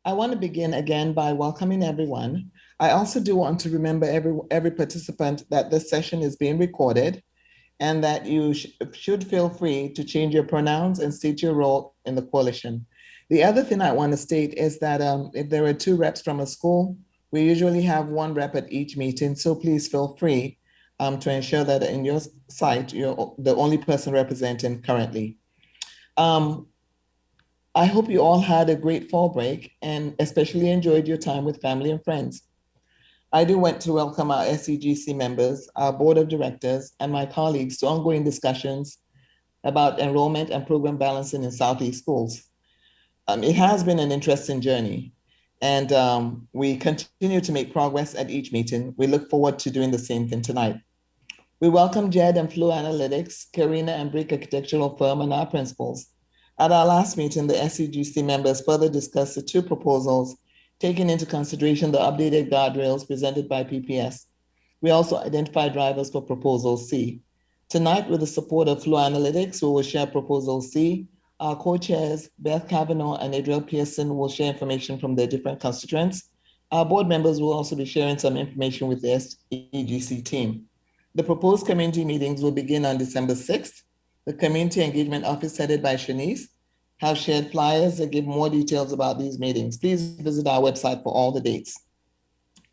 I want to begin again by welcoming everyone. I also do want to remember every participant that this session is being recorded and that you should feel free to change your pronouns and state your role in the coalition. The other thing I want to state is that if there are two reps from a school, we usually have one rep at each meeting, so please feel free to ensure that in your site, you're the only person representing currently. I hope you all had a great fall break and especially enjoyed your time with family and friends. I do want to welcome our SCGC members, our board of directors, and my colleagues to ongoing discussions about enrollment and program balancing in Southeast schools. It has been an interesting journey, and we continue to make progress at each meeting. We look forward to doing the same thing tonight. We welcome Jed and Flu Analytics, Karina and Brick Architectural Firm, and our principals. At our last meeting, the SCGC members further discussed the two proposals, taking into consideration the updated guardrails presented by PPS. We also identified drivers for Proposal C. Tonight, with the support of Flu Analytics, we will share Proposal C. Our co-chairs, Beth Kavanaugh and Adriel Pearson, will share information from their different constituents. Our board members will also be sharing some information with the SCGC team. The proposed community meetings will begin on December 6th. The Community Engagement Office, headed by Shanice, have shared flyers that give more details about these meetings. Please visit our website for all the dates.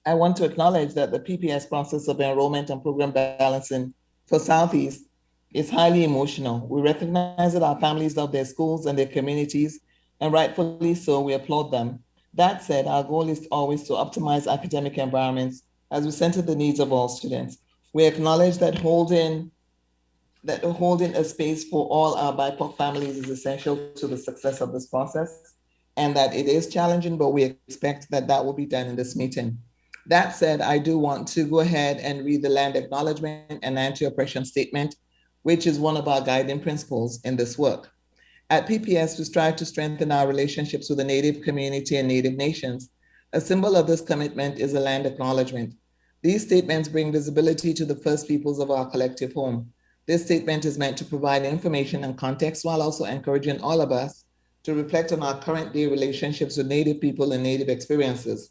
I want to acknowledge that the PPS process of enrollment and program balancing for Southeast is highly emotional. We recognize that our families love their schools and their communities, and rightfully so, we applaud them. That said, our goal is always to optimize academic environments as we center the needs of all students. We acknowledge that holding a space for all our BIPOC families is essential to the success of this process, and that it is challenging, but we expect that that will be done in this meeting. That said, I do want to go ahead and read the land acknowledgement and anti-oppression statement, which is one of our guiding principles in this work. At PPS, we strive to strengthen our relationships with the Native community and Native nations. A symbol of this commitment is a land acknowledgement. These statements bring visibility to the first peoples of our collective home. This statement is meant to provide information and context while also encouraging all of us to reflect on our current day relationships with Native people and Native experiences.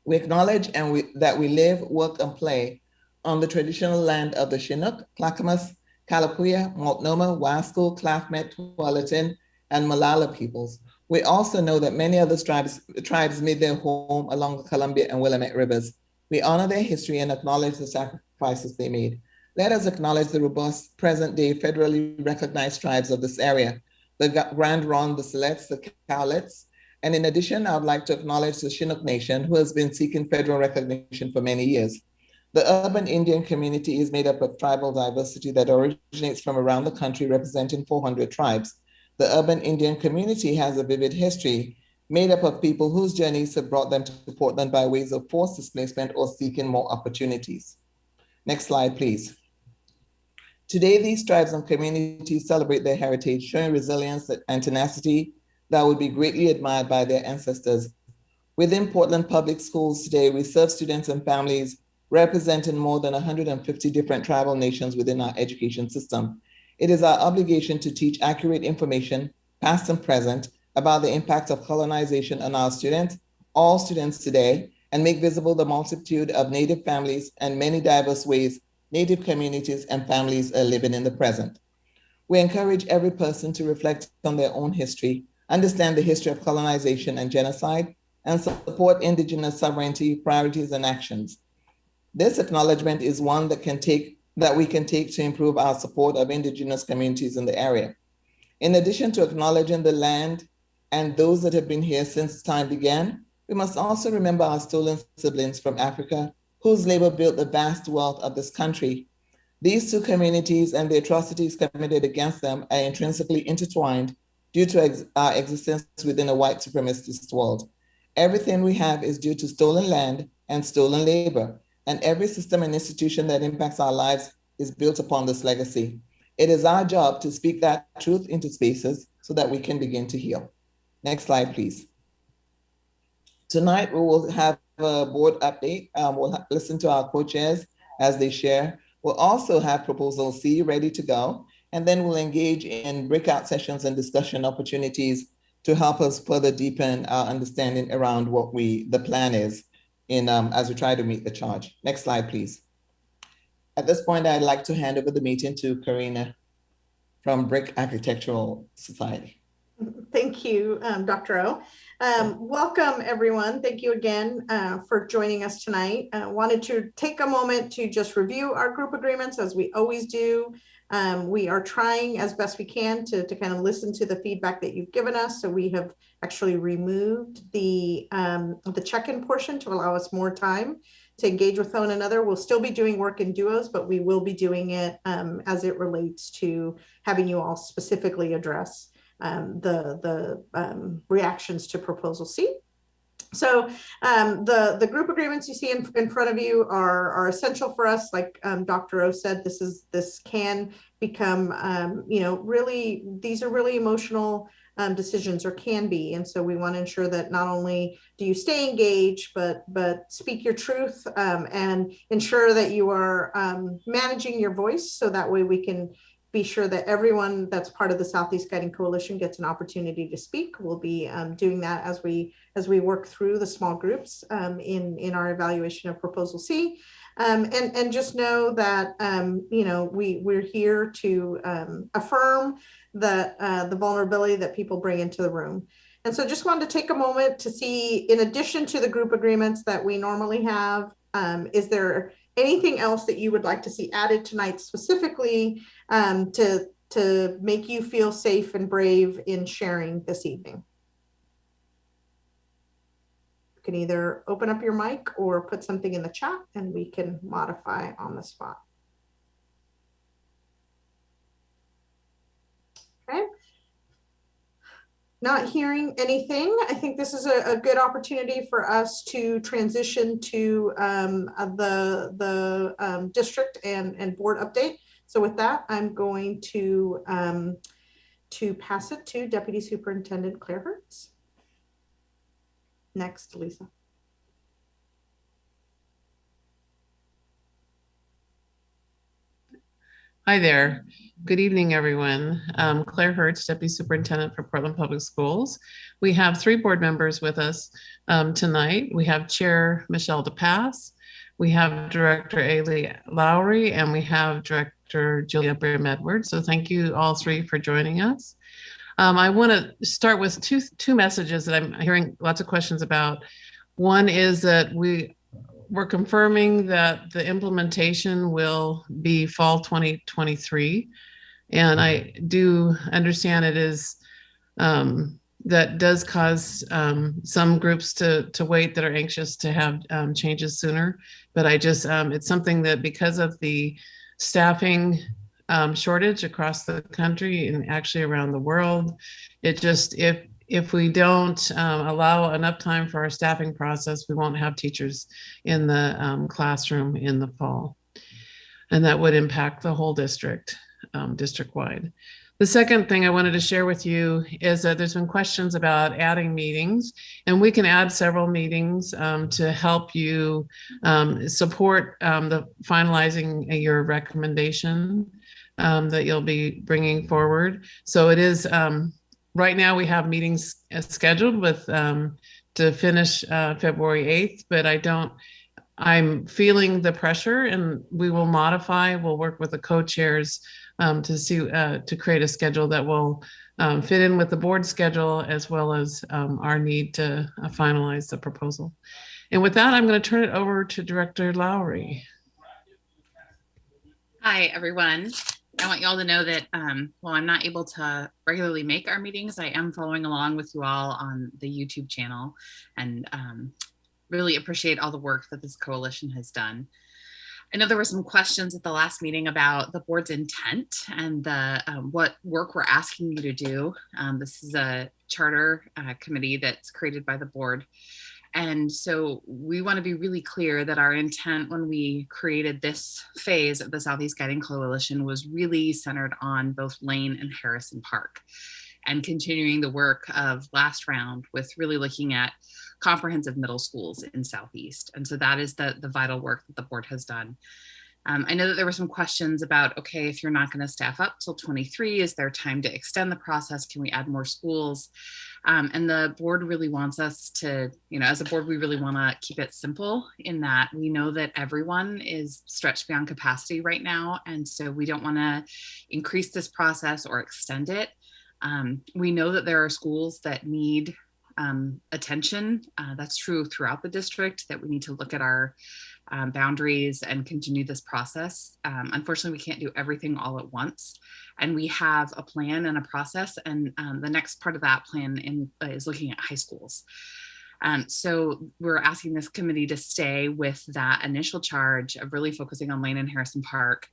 We acknowledge that we live, work, and play on the traditional land of the Chinook, Clackamas, Kalapuya, Multnomah, Wasco, Clafmet, Tualatin, and Malala peoples. We also know that many other tribes made their home along the Columbia and Willamette rivers. We honor their history and acknowledge the sacrifices they made. Let us acknowledge the robust present-day federally recognized tribes of this area, the Grand Ronde, the Silex, the Cowlitz, and in addition, I would like to acknowledge the Chinook Nation, who has been seeking federal recognition for many years. The urban Indian community is made up of tribal diversity that originates from around the country, representing 400 tribes. The urban Indian community has a vivid history, made up of people whose journeys have brought them to Portland by ways of forced displacement or seeking more opportunities. Next slide, please. Today, these tribes and communities celebrate their heritage, showing resilience and tenacity that would be greatly admired by their ancestors. Within Portland Public Schools today, we serve students and families representing more than 150 different tribal nations within our education system. It is our obligation to teach accurate information, past and present, about the impact of colonization on our students, all students today, and make visible the multitude of Native families and many diverse ways Native communities and families are living in the present. We encourage every person to reflect on their own history, understand the history of colonization and genocide, and support Indigenous sovereignty, priorities, and actions. This acknowledgement is one that we can take to improve our support of Indigenous communities in the area. In addition to acknowledging the land and those that have been here since time began, we must also remember our stolen siblings from Africa, whose labor built the vast wealth of this country. These two communities and the atrocities committed against them are intrinsically intertwined due to our existence within a white supremacist world. Everything we have is due to stolen land and stolen labor, and every system and institution that impacts our lives is built upon this legacy. It is our job to speak that truth into spaces so that we can begin to heal. Next slide, please. Tonight, we will have a board update. We'll listen to our co-chairs as they share. We'll also have Proposal C ready to go, and then we'll engage in breakout sessions and discussion opportunities to help us further deepen our understanding around what the plan is as we try to meet the charge. Next slide, please. At this point, I'd like to hand over the meeting to Karina from Brick Architectural Society. Thank you, Dr. O. Welcome, everyone. Thank you again for joining us tonight. I wanted to take a moment to just review our group agreements, as we always do. We are trying as best we can to kind of listen to the feedback that you've given us. So we have actually removed the check-in portion to allow us more time to engage with one another. We'll still be doing work in duos, but we will be doing it as it relates to having you all specifically address the reactions to Proposal C. So the group agreements you see in front of you are essential for us. Like Dr. O said, this can become, really, these are really emotional decisions, or can be. And so we want to ensure that not only do you stay engaged, but speak your truth and ensure that you are managing your voice, so that way we can be sure that everyone that's part of the Southeast Guiding Coalition gets an opportunity to speak. We'll be doing that as we work through the small groups in our evaluation of Proposal C. And just know that we're here to affirm that the vulnerability that people bring into the room. And so just wanted to take a moment to see, in addition to the group agreements that we normally have, is there anything else that you would like to see added tonight, specifically to make you feel safe and brave in sharing this evening? You can either open up your mic or put something in the chat, and we can modify on the spot. Okay. Not hearing anything, I think this is a good opportunity for us to transition to the district and board update. So with that, I'm going to pass it to Deputy Superintendent Claire Hertz. Next, Lisa. Hi there. Good evening, everyone. Claire Hertz, Deputy Superintendent for Portland Public Schools. We have 3 board members with us tonight. We have Chair Michelle DePass, we have Director Adriel Lowry, and we have Director Julia Brim-Edwards. So thank you all 3 for joining us. I want to start with two messages that I'm hearing lots of questions about. One is that we're confirming that the implementation will be fall 2023. And I do understand it is, that does cause some groups to wait that are anxious to have changes sooner. But it's something that, because of the staffing shortage across the country and actually around the world, if we don't allow enough time for our staffing process, we won't have teachers in the classroom in the fall. And that would impact the whole district, district-wide. The second thing I wanted to share with you is that there's been questions about adding meetings, and we can add several meetings to help you support the finalizing your recommendation that you'll be bringing forward. So it is, right now we have meetings scheduled with to finish February 8th, but I'm feeling the pressure, and we will modify. We'll work with the co-chairs to see to create a schedule that will fit in with the board schedule, as well as our need to finalize the proposal. And with that, I'm going to turn it over to Director Lowry. Hi, everyone. I want you all to know that while I'm not able to regularly make our meetings, I am following along with you all on the YouTube channel, and really appreciate all the work that this coalition has done. I know there were some questions at the last meeting about the board's intent and what work we're asking you to do. This is a charter committee that's created by the board. And so we want to be really clear that our intent when we created this phase of the Southeast Guiding Coalition was really centered on both Lane and Harrison Park, and continuing the work of last round with really looking at comprehensive middle schools in Southeast. And so that is the vital work that the board has done. I know that there were some questions about, okay, if you're not going to staff up till 23, is there time to extend the process? Can we add more schools? And the board really wants us to, as a board, we really want to keep it simple in that we know that everyone is stretched beyond capacity right now. And so we don't want to increase this process or extend it. We know that there are schools that need attention. That's true throughout the district, that we need to look at our boundaries and continue this process. Unfortunately, we can't do everything all at once. And we have a plan and a process. And the next part of that plan is looking at high schools. So we're asking this committee to stay with that initial charge of really focusing on Lane and Harrison Park,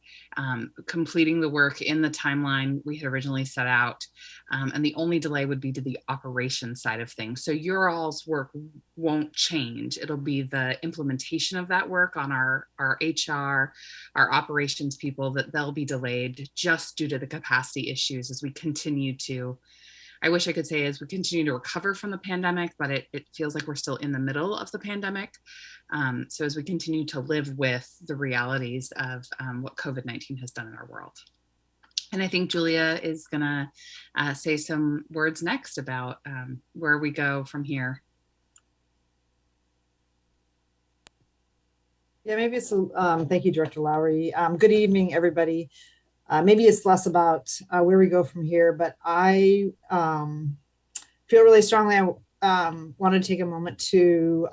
completing the work in the timeline we had originally set out. And the only delay would be to the operations side of things. So your all's work won't change. It'll be the implementation of that work on our HR, our operations people, that they'll be delayed just due to the capacity issues as we continue to, I wish I could say as we continue to recover from the pandemic, but it feels like we're still in the middle of the pandemic. So as we continue to live with the realities of what COVID-19 has done in our world. And I think Julia is gonna say some words next about where we go from here. Yeah, maybe it's, thank you, Director Lowry. Good evening, everybody. Maybe it's less about where we go from here, but I feel really strongly I want to take a moment to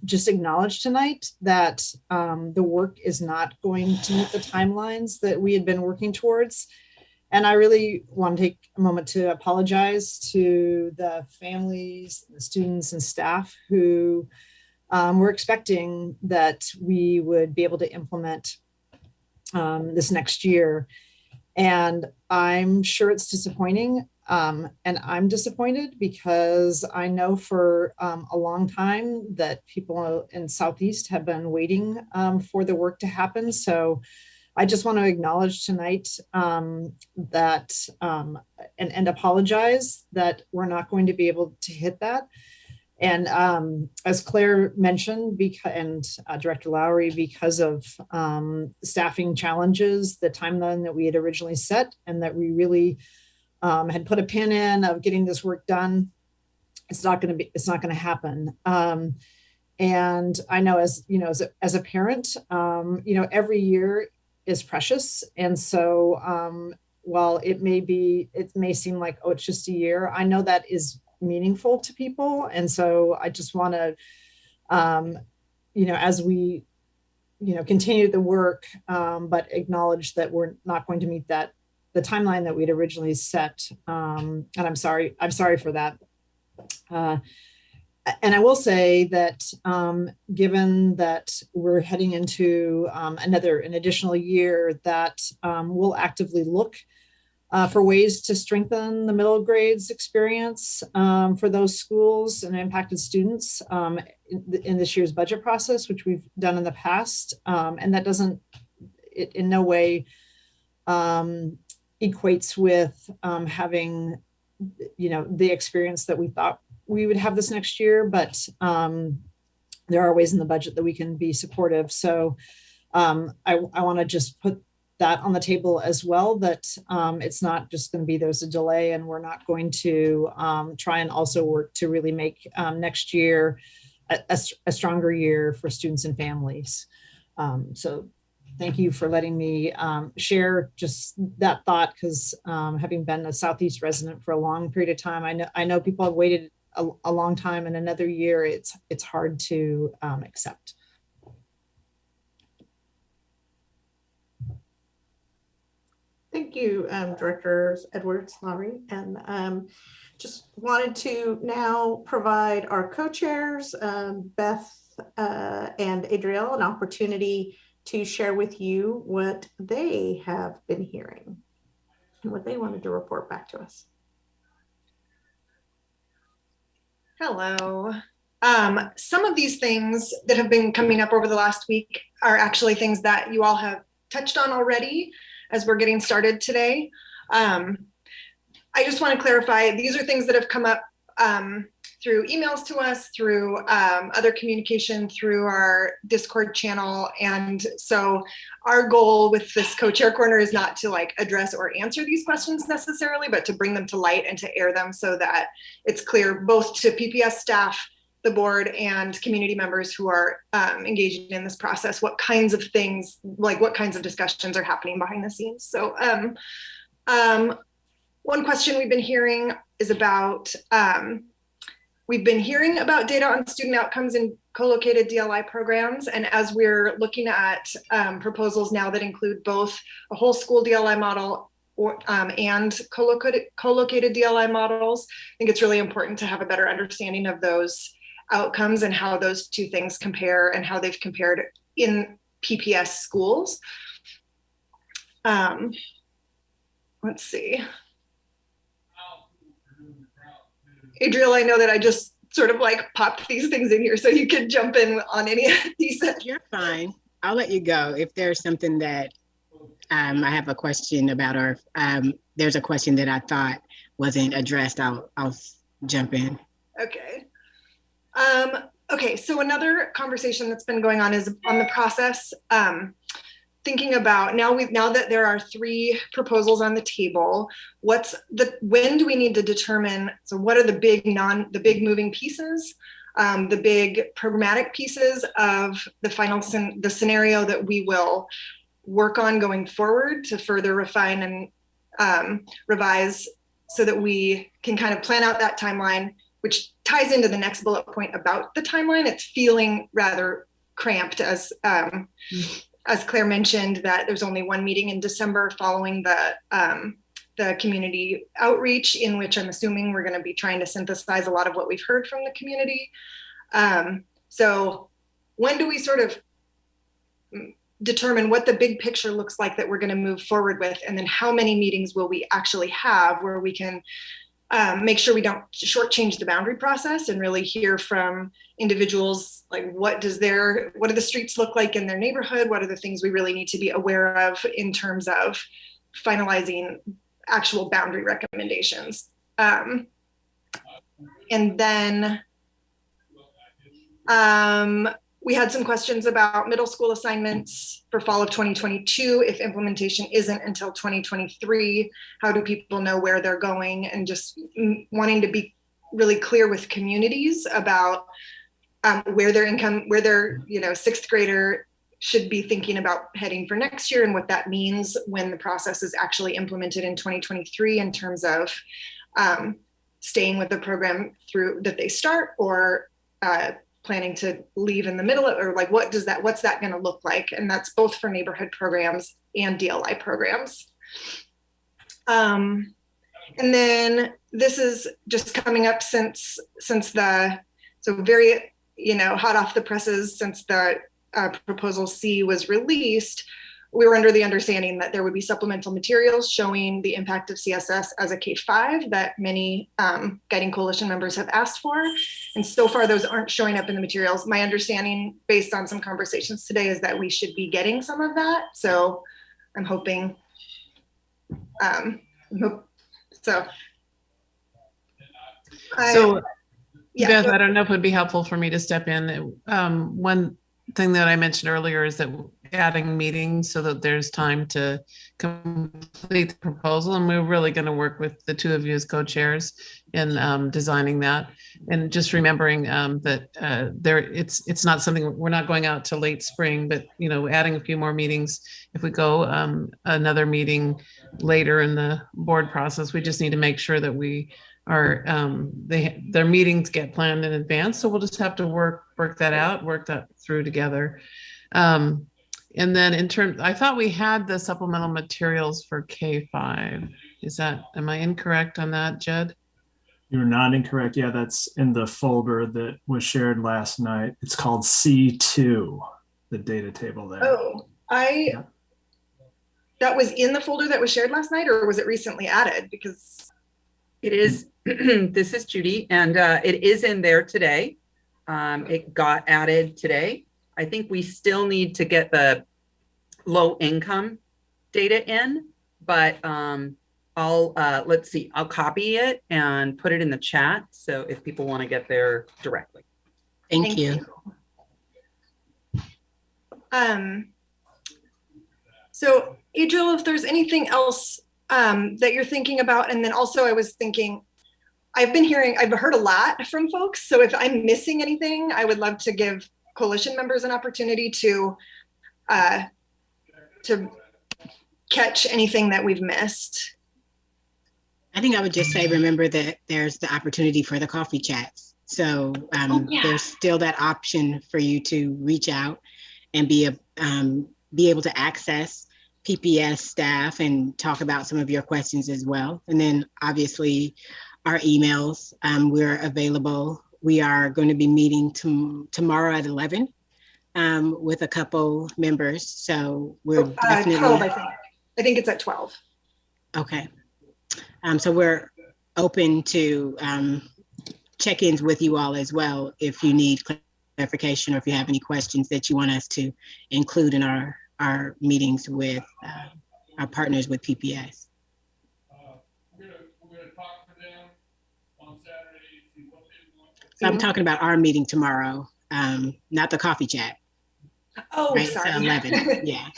just acknowledge tonight that the work is not going to meet the timelines that we had been working towards. And I really want to take a moment to apologize to the families, the students and staff who were expecting that we would be able to implement this next year. And I'm sure it's disappointing. And I'm disappointed because I know for a long time that people in Southeast have been waiting for the work to happen. So I just want to acknowledge tonight that and apologize that we're not going to be able to hit that. And as Claire mentioned, and Director Lowry, because of staffing challenges, the timeline that we had originally set and that we really had put a pin in of getting this work done, it's not going to happen. And I know as a parent, every year is precious. And so while it may seem like, oh, it's just a year, I know that is meaningful to people. And so I just want to, as we, continue the work, but acknowledge that we're not going to meet the timeline that we'd originally set. And I'm sorry for that. And I will say that given that we're heading into an additional year, that we'll actively look for ways to strengthen the middle grades experience for those schools and impacted students in this year's budget process, which we've done in the past. And that doesn't in no way equates with having, the experience that we thought we would have this next year, but there are ways in the budget that we can be supportive. So I want to just put that on the table as well, that it's not just going to be there's a delay, and we're not going to try and also work to really make next year a stronger year for students and families. So thank you for letting me share just that thought, because having been a Southeast resident for a long period of time, I know people have waited a long time, and another year it's hard to accept. Thank you, Directors Edwards, Lowry, and just wanted to now provide our co-chairs, Beth and Adriel, an opportunity to share with you what they have been hearing and what they wanted to report back to us. Hello. Some of these things that have been coming up over the last week are actually things that you all have touched on already as we're getting started today. I just want to clarify, these are things that have come up through emails to us, through other communication through our Discord channel. And so our goal with this CoChair Corner is not to like address or answer these questions necessarily, but to bring them to light and to air them so that it's clear both to PPS staff, the board, and community members who are engaging in this process, what kinds of things, like what kinds of discussions are happening behind the scenes. So one question we've been hearing is about, we've been hearing about data on student outcomes in co-located DLI programs. And as we're looking at proposals now that include both a whole school DLI model and co-located DLI models, I think it's really important to have a better understanding of those outcomes and how those two things compare and how they've compared in PPS schools. Let's see. Adriel, I know that I just sort of like popped these things in here, so you can jump in on any of these. You're fine. I'll let you go. If there's something that I have a question about, or there's a question that I thought wasn't addressed, I'll jump in. Okay. Okay, so another conversation that's been going on is on the process. Thinking about now that there are 3 proposals on the table, when do we need to determine, so what are the big moving pieces, the big programmatic pieces of the scenario that we will work on going forward to further refine and revise so that we can kind of plan out that timeline, which ties into the next bullet point about the timeline. It's feeling rather cramped as Claire mentioned, that there's only one meeting in December following the community outreach, in which I'm assuming we're going to be trying to synthesize a lot of what we've heard from the community. So when do we sort of determine what the big picture looks like that we're going to move forward with? And then how many meetings will we actually have where we can make sure we don't shortchange the boundary process and really hear from individuals, like what do the streets look like in their neighborhood? What are the things we really need to be aware of in terms of finalizing actual boundary recommendations? And then we had some questions about middle school assignments for fall of 2022. If implementation isn't until 2023, how do people know where they're going? And just wanting to be really clear with communities about where their sixth grader should be thinking about heading for next year and what that means when the process is actually implemented in 2023 in terms of staying with the program through that they start, or planning to leave in the middle of, or like what's that going to look like? And that's both for neighborhood programs and DLI programs. And then this is just coming up since very, hot off the presses since the proposal C was released. We were under the understanding that there would be supplemental materials showing the impact of CSS as a K-5 that many Guiding Coalition members have asked for. And so far, those aren't showing up in the materials. My understanding, based on some conversations today, is that we should be getting some of that. So I'm hoping, Yeah, Beth, I don't know if it would be helpful for me to step in. One thing that I mentioned earlier is that adding meetings so that there's time to complete the proposal, and we're really going to work with the two of you as co-chairs in designing that, and just remembering that it's not something, we're not going out to late spring, but adding a few more meetings. If we go another meeting later in the board process, we just need to make sure that we are their meetings get planned in advance. So we'll just have to work that through together. And then I thought we had the supplemental materials for K-5. Am I incorrect on that, Jed? You're not incorrect. Yeah, that's in the folder that was shared last night. It's called C2, the data table there. Oh, that was in the folder that was shared last night, or was it recently added? Because it is, this is Judy, and it is in there today. It got added today. I think we still need to get the low income data in, but let's see, I'll copy it and put it in the chat. So if people want to get there directly. Thank you. So Adriel, if there's anything else that you're thinking about, and then also I was thinking, I've heard a lot from folks. So if I'm missing anything, I would love to give coalition members an opportunity to catch anything that we've missed. I think I would just say, remember that there's the opportunity for the coffee chats. So there's still that option for you to reach out and be able to access PPS staff and talk about some of your questions as well. And then obviously our emails, we're available. We are going to be meeting tomorrow at 11 with a couple members. So we're definitely 12, I think it's at 12. Okay. So we're open to check-ins with you all as well if you need clarification or if you have any questions that you want us to include in our meetings with our partners with PPS. We're gonna talk to them on Saturday, see what they want. So I'm talking about our meeting tomorrow, not the coffee chat. Oh, right? sorry. So 11, yeah.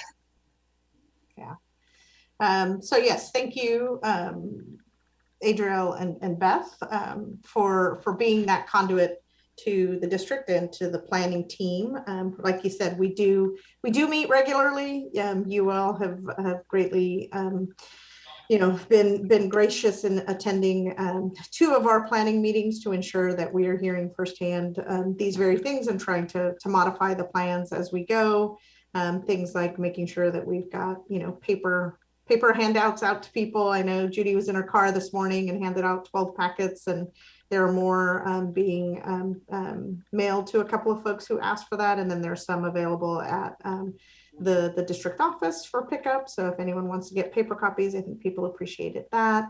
So yes, thank you, Adriel and Beth, for being that conduit to the district and to the planning team. Like you said, we do meet regularly. You all have greatly, been gracious in attending 2 of our planning meetings to ensure that we are hearing firsthand these very things and trying to modify the plans as we go. Things like making sure that we've got paper handouts out to people. I know Judy was in her car this morning and handed out 12 packets, and there are more being mailed to a couple of folks who asked for that. And then there's some available at the district office for pickup. So if anyone wants to get paper copies, I think people appreciated that.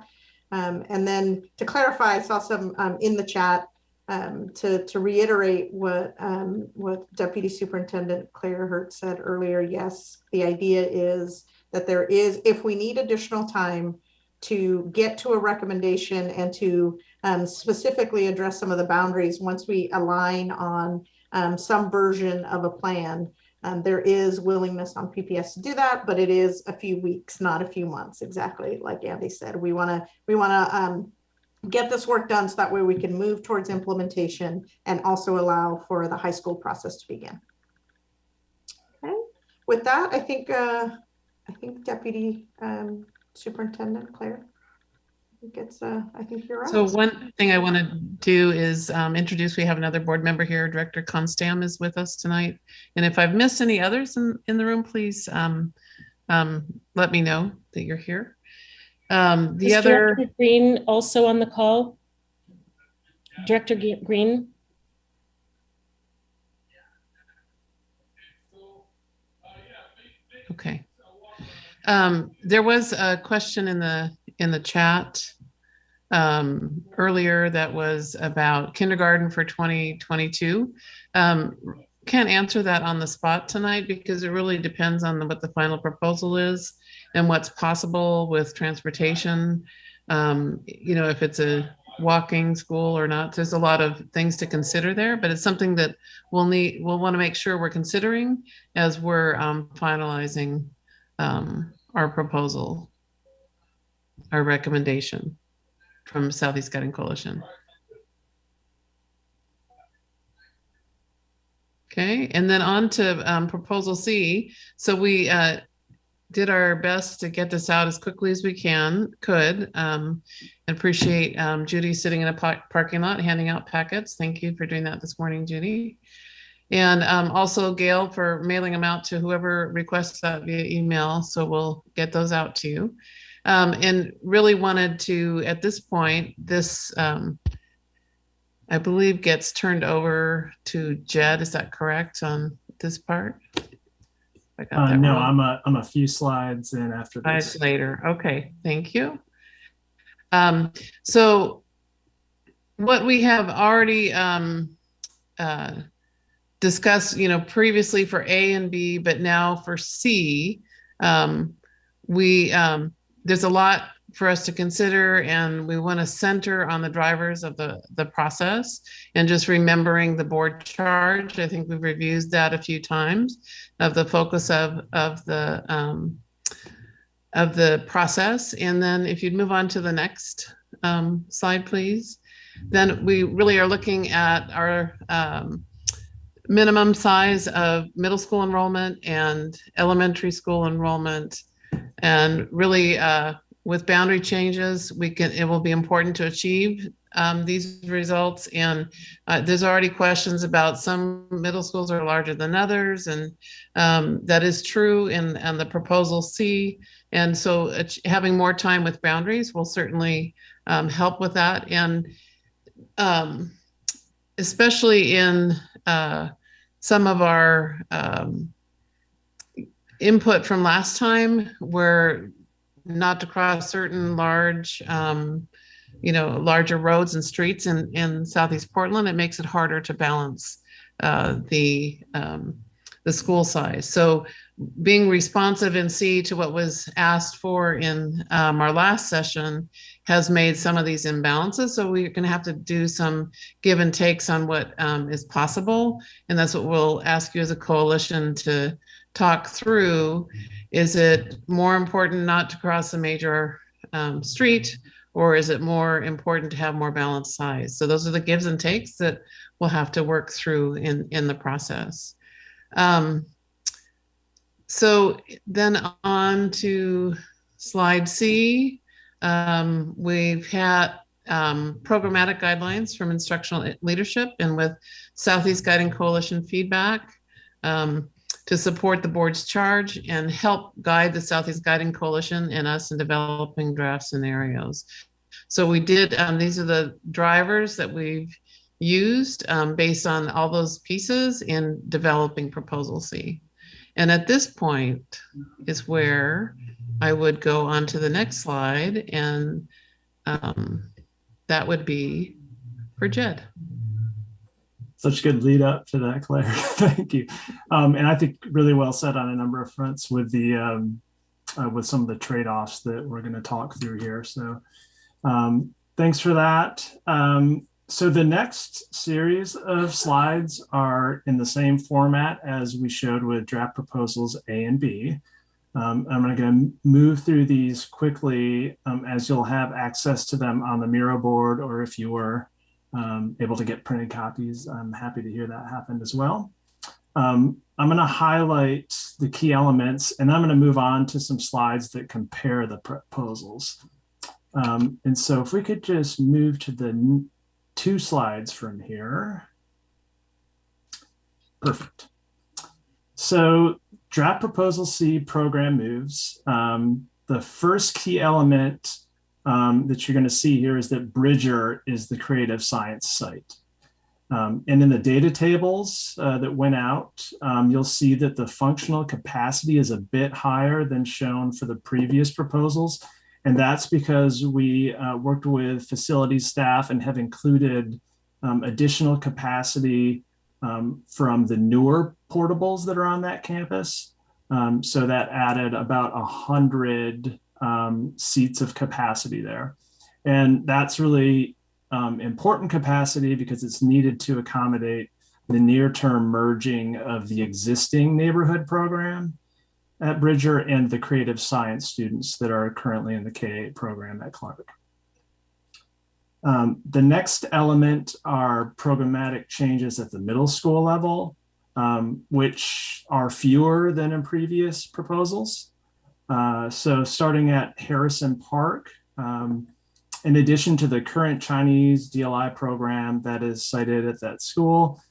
And then to clarify, I saw some in the chat to reiterate what Deputy Superintendent Claire Hertz said earlier. Yes, the idea is that there is, if we need additional time to get to a recommendation and to specifically address some of the boundaries, once we align on some version of a plan, there is willingness on PPS to do that, but it is a few weeks, not a few months. Exactly like Andy said, we want to get this work done so that way we can move towards implementation and also allow for the high school process to begin. Okay, with that, I think Deputy Superintendent Claire, I think you're right. So one thing I want to do is introduce, we have another board member here, Director Constam is with us tonight. And if I've missed any others in the room, please let me know that you're here. The other Director Green also on the call. Director Green. Okay. There was a question in the chat earlier that was about kindergarten for 2022. Can't answer that on the spot tonight because it really depends on what the final proposal is and what's possible with transportation. If it's a walking school or not, there's a lot of things to consider there, but it's something that we'll want to make sure we're considering as we're finalizing our proposal, our recommendation from Southeast Guiding Coalition. Okay, and then on to proposal C. So we did our best to get this out as quickly as we could. Appreciate Judy sitting in a parking lot handing out packets. Thank you for doing that this morning, Judy. And also Gail for mailing them out to whoever requests that via email. So we'll get those out to you. And really wanted to, at this point, this I believe gets turned over to Jed. Is that correct on this part? I got that no, wrong. I'm a few slides in after this. Slides later. Okay, thank you. So what we have already discussed, previously for A and B, but now for C, there's a lot for us to consider, and we want to center on the drivers of the process and just remembering the board charge. I think we've reviewed that a few times of the focus of the process. And then if you'd move on to the next slide, please. Then we really are looking at our minimum size of middle school enrollment and elementary school enrollment. And really with boundary changes, it will be important to achieve these results. And there's already questions about some middle schools are larger than others. And that is true in the proposal C. And so having more time with boundaries will certainly help with that. And especially in some of our input from last time, where not to cross certain larger roads and streets in Southeast Portland, it makes it harder to balance the school size. So being responsive in C to what was asked for in our last session has made some of these imbalances. So we're going to have to do some give and takes on what is possible. And that's what we'll ask you as a coalition to talk through. Is it more important not to cross a major street, or is it more important to have more balanced size? So those are the gives and takes that we'll have to work through in the process. So then on to slide C, we've had programmatic guidelines from instructional leadership and with Southeast Guiding Coalition feedback to support the board's charge and help guide the Southeast Guiding Coalition and us in developing draft scenarios. So we did, these are the drivers that we've used based on all those pieces in developing proposal C. And at this point is where I would go on to the next slide, and that would be for Jed. Such good lead up to that, Claire. Thank you. And I think really well said on a number of fronts with the with some of the trade-offs that we're going to talk through here. So thanks for that. So the next series of slides are in the same format as we showed with draft proposals A and B. I'm going to move through these quickly as you'll have access to them on the Miro board, or if you were able to get printed copies, I'm happy to hear that happen as well. I'm going to highlight the key elements, and I'm going to move on to some slides that compare the proposals. And so if we could just move to the 2 slides from here. Perfect. So draft proposal C, program moves. The first key element that you're going to see here is that Bridger is the creative science site. And in the data tables that went out, you'll see that the functional capacity is a bit higher than shown for the previous proposals. And that's because we worked with facilities staff and have included additional capacity from the newer portables that are on that campus. So that added about 100 seats of capacity there. And that's really important capacity because it's needed to accommodate the near-term merging of the existing neighborhood program at Bridger and the creative science students that are currently in the K-8 program at Clark. The next element are programmatic changes at the middle school level, which are fewer than in previous proposals. So starting at Harrison Park, in addition to the current Chinese DLI program that is cited at that school,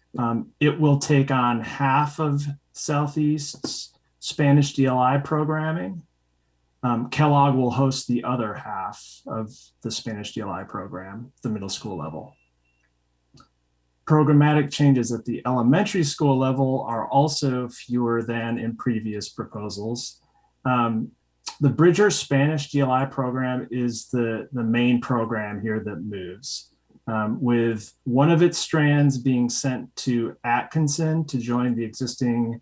it will take on half of Southeast's Spanish DLI programming. Kellogg will host the other half of the Spanish DLI program, the middle school level. Programmatic changes at the elementary school level are also fewer than in previous proposals. The Bridger Spanish DLI program is the main program here that moves, with one of its strands being sent to Atkinson to join the existing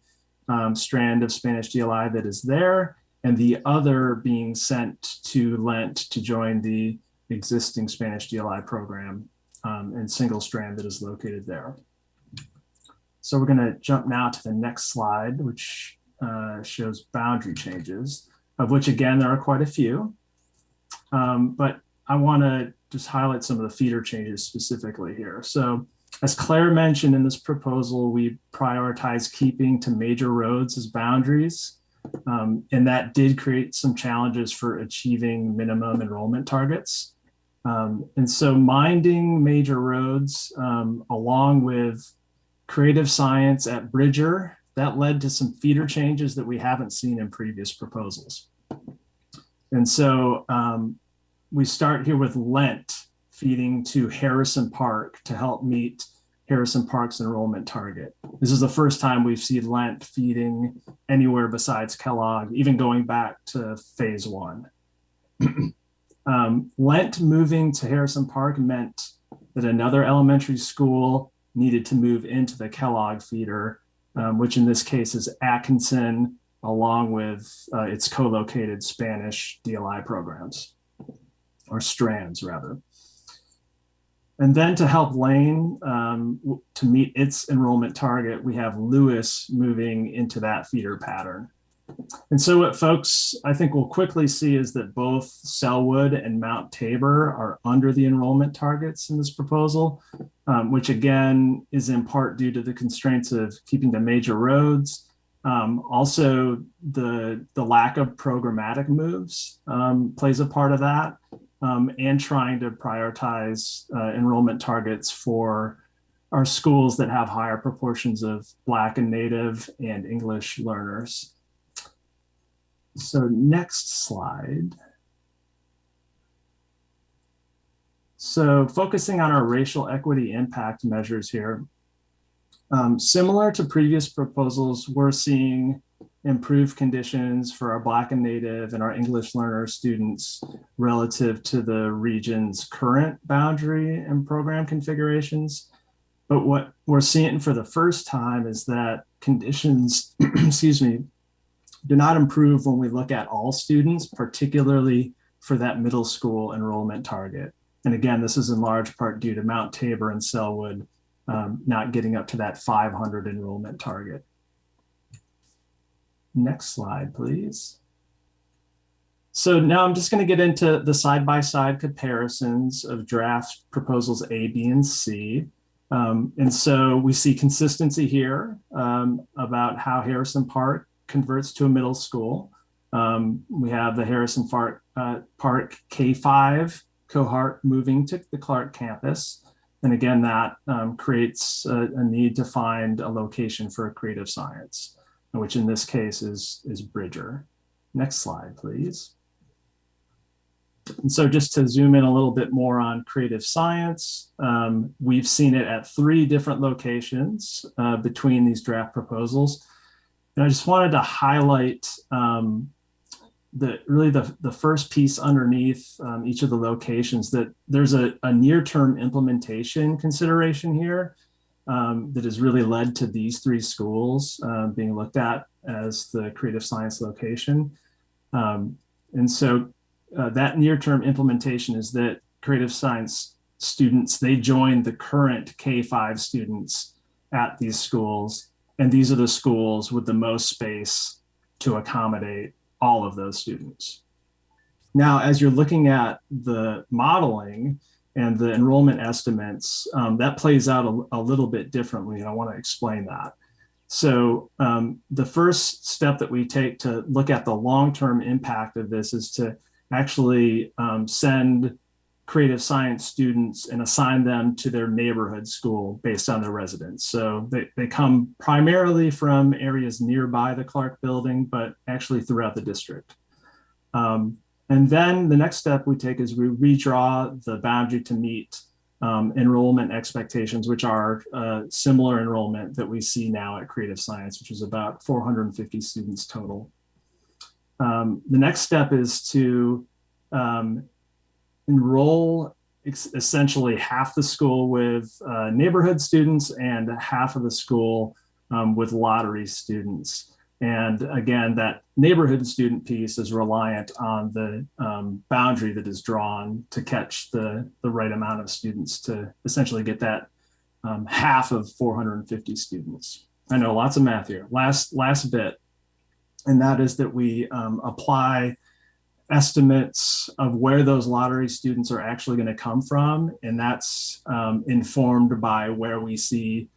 strand of Spanish DLI that is there, and the other being sent to Lent to join the existing Spanish DLI program and single strand that is located there. So we're going to jump now to the next slide, which shows boundary changes, of which again, there are quite a few. But I want to just highlight some of the feeder changes specifically here. So as Claire mentioned in this proposal, we prioritize keeping to major roads as boundaries. And that did create some challenges for achieving minimum enrollment targets. And so minding major roads along with creative science at Bridger, that led to some feeder changes that we haven't seen in previous proposals. And so we start here with Lent feeding to Harrison Park to help meet Harrison Park's enrollment target. This is the first time we've seen Lent feeding anywhere besides Kellogg, even going back to phase 1. Lent moving to Harrison Park meant that another elementary school needed to move into the Kellogg feeder, which in this case is Atkinson, along with its co-located Spanish DLI programs, or strands rather. And then to help Lane to meet its enrollment target, we have Lewis moving into that feeder pattern. And so what folks, I think, will quickly see is that both Selwood and Mount Tabor are under the enrollment targets in this proposal, which again is in part due to the constraints of keeping the major roads. Also, the lack of programmatic moves plays a part of that, and trying to prioritize enrollment targets for our schools that have higher proportions of Black and Native and English learners. So next slide. So focusing on our racial equity impact measures here, similar to previous proposals, we're seeing improved conditions for our Black and Native and our English learner students relative to the region's current boundary and program configurations. But what we're seeing for the first time is that conditions, excuse me, do not improve when we look at all students, particularly for that middle school enrollment target. And again, this is in large part due to Mount Tabor and Selwood not getting up to that 500 enrollment target. Next slide, please. So now I'm just going to get into the side-by-side comparisons of draft proposals A, B, and C. And so we see consistency here about how Harrison Park converts to a middle school. We have the Harrison Park K-5 cohort moving to the Clark campus. And again, that creates a need to find a location for creative science, which in this case is Bridger. Next slide, please. And so just to zoom in a little bit more on creative science, we've seen it at 3 different locations between these draft proposals. And I just wanted to highlight the first piece underneath each of the locations, that there's a near-term implementation consideration here that has really led to these 3 schools being looked at as the creative science location. And so that near-term implementation is that creative science students, they join the current K-5 students at these schools. And these are the schools with the most space to accommodate all of those students. Now, as you're looking at the modeling and the enrollment estimates, that plays out a little bit differently, and I want to explain that. So the first step that we take to look at the long-term impact of this is to actually send creative science students and assign them to their neighborhood school based on their residence. So they come primarily from areas nearby the Clark building, but actually throughout the district. And then the next step we take is we redraw the boundary to meet enrollment expectations, which are similar enrollment that we see now at creative science, which is about 450 students total. The next step is to enroll essentially half the school with neighborhood students and half of the school with lottery students. And again, that neighborhood student piece is reliant on the boundary that is drawn to catch the right amount of students to essentially get that half of 450 students. I know lots of math here. Last bit, and that is that we apply estimates of where those lottery students are actually going to come from, and that's informed by where we see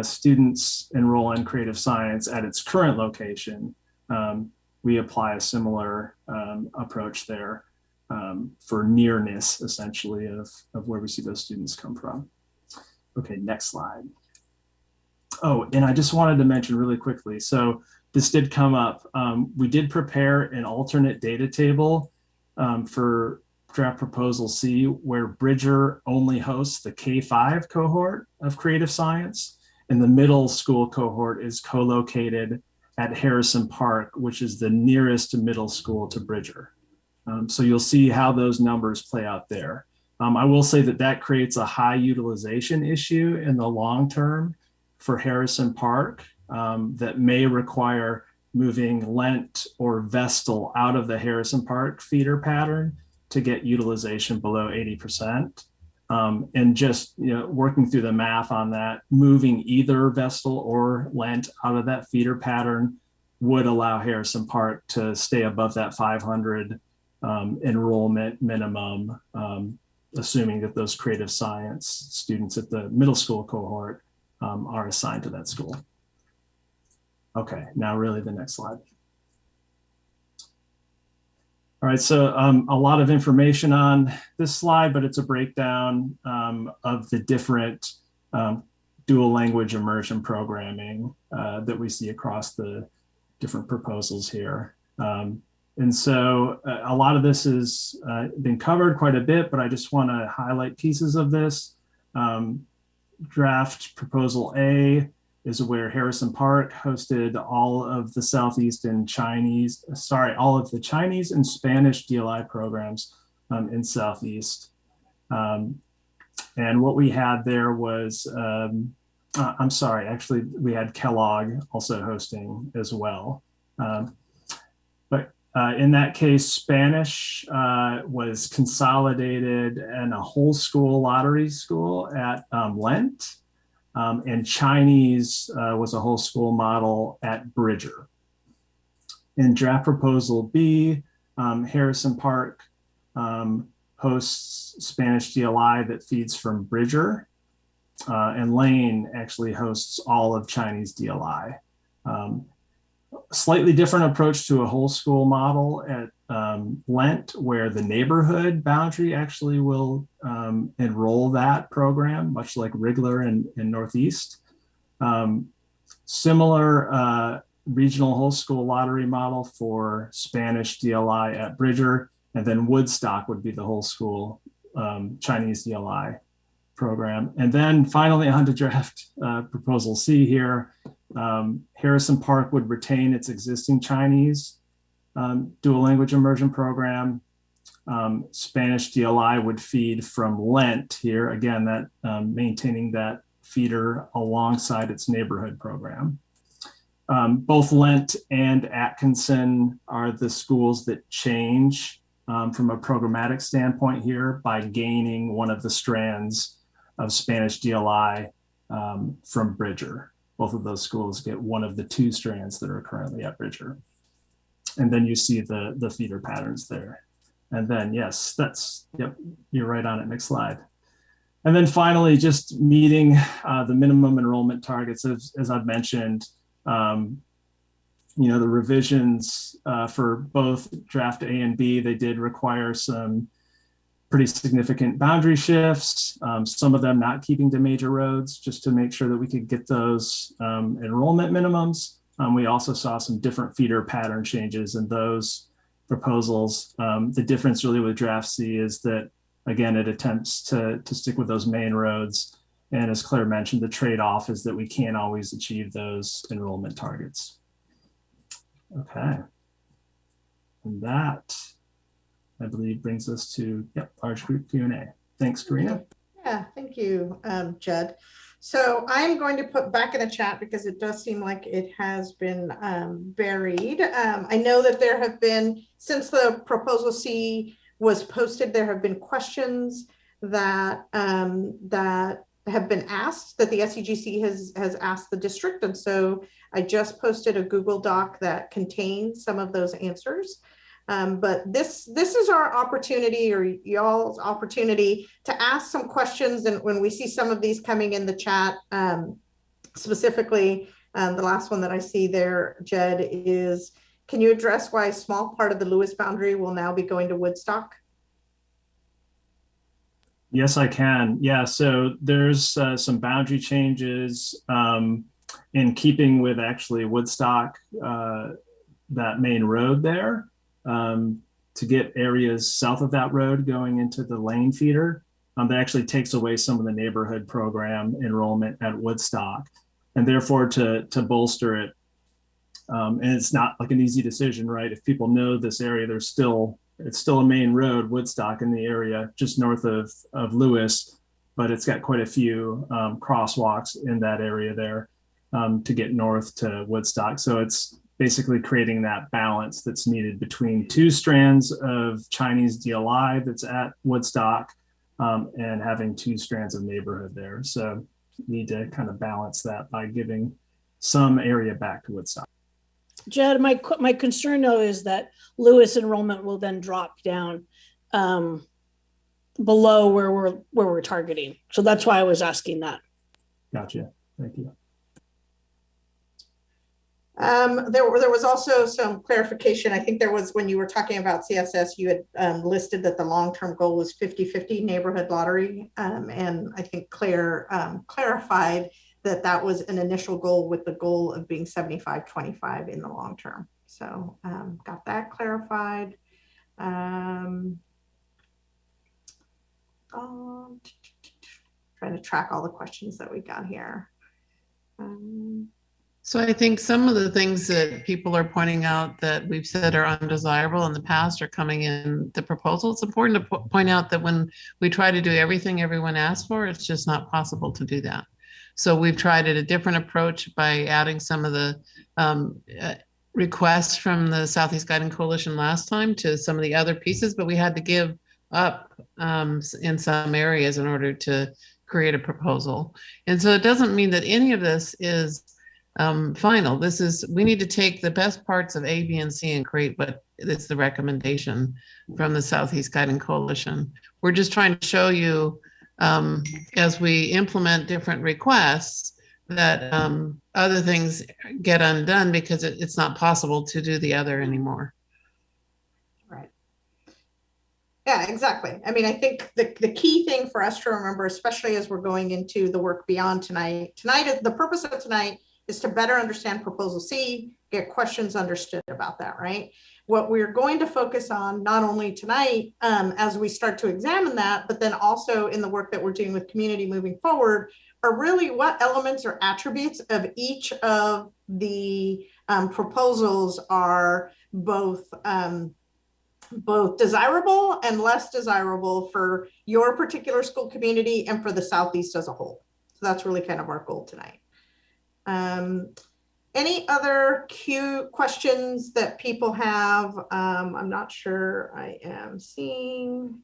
students enroll in creative science at its current location. We apply a similar approach there for nearness, essentially, of where we see those students come from. Okay, next slide. Oh, and I just wanted to mention really quickly, so this did come up. We did prepare an alternate data table for draft proposal C, where Bridger only hosts the K-5 cohort of creative science, and the middle school cohort is co-located at Harrison Park, which is the nearest middle school to Bridger. So you'll see how those numbers play out there. I will say that that creates a high utilization issue in the long term for Harrison Park that may require moving Lent or Vestal out of the Harrison Park feeder pattern to get utilization below 80%. And just working through the math on that, moving either Vestal or Lent out of that feeder pattern would allow Harrison Park to stay above that 500 enrollment minimum, assuming that those creative science students at the middle school cohort are assigned to that school. Okay, now really the next slide. All right, so a lot of information on this slide, but it's a breakdown of the different dual language immersion programming that we see across the different proposals here. And so a lot of this has been covered quite a bit, but I just want to highlight pieces of this. Draft proposal A is where Harrison Park hosted all of the Southeast and Chinese, all of the Chinese and Spanish DLI programs in Southeast. And what we had there was, actually we had Kellogg also hosting as well. In that case, Spanish was consolidated in a whole school lottery school at Lent. And Chinese was a whole school model at Bridger. In draft proposal B, Harrison Park hosts Spanish DLI that feeds from Bridger, and Lane actually hosts all of Chinese DLI. Slightly different approach to a whole school model at Lent, where the neighborhood boundary actually will enroll that program, much like Wriggler in Northeast. Similar regional whole school lottery model for Spanish DLI at Bridger, and then Woodstock would be the whole school Chinese DLI program. And then finally on to draft proposal C here, Harrison Park would retain its existing Chinese dual language immersion program. Spanish DLI would feed from Lent here, again, that maintaining that feeder alongside its neighborhood program. Both Lent and Atkinson are the schools that change from a programmatic standpoint here by gaining one of the strands of Spanish DLI from Bridger. Both of those schools get one of the two strands that are currently at Bridger. And then you see the feeder patterns there. And then, yes, yep, you're right on it. Next slide. And then finally, just meeting the minimum enrollment targets, as I've mentioned, the revisions for both draft A and B, they did require some pretty significant boundary shifts, some of them not keeping to major roads, just to make sure that we could get those enrollment minimums. We also saw some different feeder pattern changes in those proposals. The difference really with draft C is that, again, it attempts to stick with those main roads. And as Claire mentioned, the trade-off is that we can't always achieve those enrollment targets. Okay. And that, I believe, brings us to large group Q&A. Thanks, Karina. Yeah, thank you, Jed. So I'm going to put back in the chat because it does seem like it has been buried. I know that there have been, since the proposal C was posted, there have been questions that that have been asked, that the SCGC has asked the district. And so I just posted a Google Doc that contains some of those answers. But this is our opportunity, or y'all's opportunity, to ask some questions. And when we see some of these coming in the chat, specifically the last one that I see there, Jed, is, can you address why a small part of the Lewis boundary will now be going to Woodstock? Yes, I can. Yeah, so there's some boundary changes in keeping with actually Woodstock, that main road there, to get areas south of that road going into the lane feeder. That actually takes away some of the neighborhood program enrollment at Woodstock, and therefore to bolster it. And it's not like an easy decision, right? If people know this area, it's still a main road, Woodstock, in the area just north of Lewis, but it's got quite a few crosswalks in that area there to get north to Woodstock. So it's basically creating that balance that's needed between two strands of Chinese DLI that's at Woodstock and having two strands of neighborhood there. So need to kind of balance that by giving some area back to Woodstock. Jed, my concern though is that Lewis enrollment will then drop down below where we're targeting. So that's why I was asking that. Gotcha. Thank you. There was also some clarification. I think there was, when you were talking about CSS, you had listed that the long-term goal was 50-50 neighborhood lottery. And I think Claire clarified that that was an initial goal with the goal of being 75-25 in the long term. So got that clarified. Trying to track all the questions that we got here. So I think some of the things that people are pointing out that we've said are undesirable in the past are coming in the proposal. It's important to point out that when we try to do everything everyone asks for, it's just not possible to do that. So we've tried a different approach by adding some of the requests from the Southeast Guiding Coalition last time to some of the other pieces, but we had to give up in some areas in order to create a proposal. And so it doesn't mean that any of this is final. We need to take the best parts of A, B, and C and create what is the recommendation from the Southeast Guiding Coalition. We're just trying to show you as we implement different requests that other things get undone because it's not possible to do the other anymore. Right. Yeah, exactly. I mean, I think the key thing for us to remember, especially as we're going into the work beyond tonight, the purpose of tonight is to better understand Proposal C, get questions understood about that, right? What we're going to focus on, not only tonight as we start to examine that, but then also in the work that we're doing with community moving forward, are really what elements or attributes of each of the proposals are both desirable and less desirable for your particular school community and for the Southeast as a whole. So that's really kind of our goal tonight. Any other questions that people have? I'm not sure I am seeing.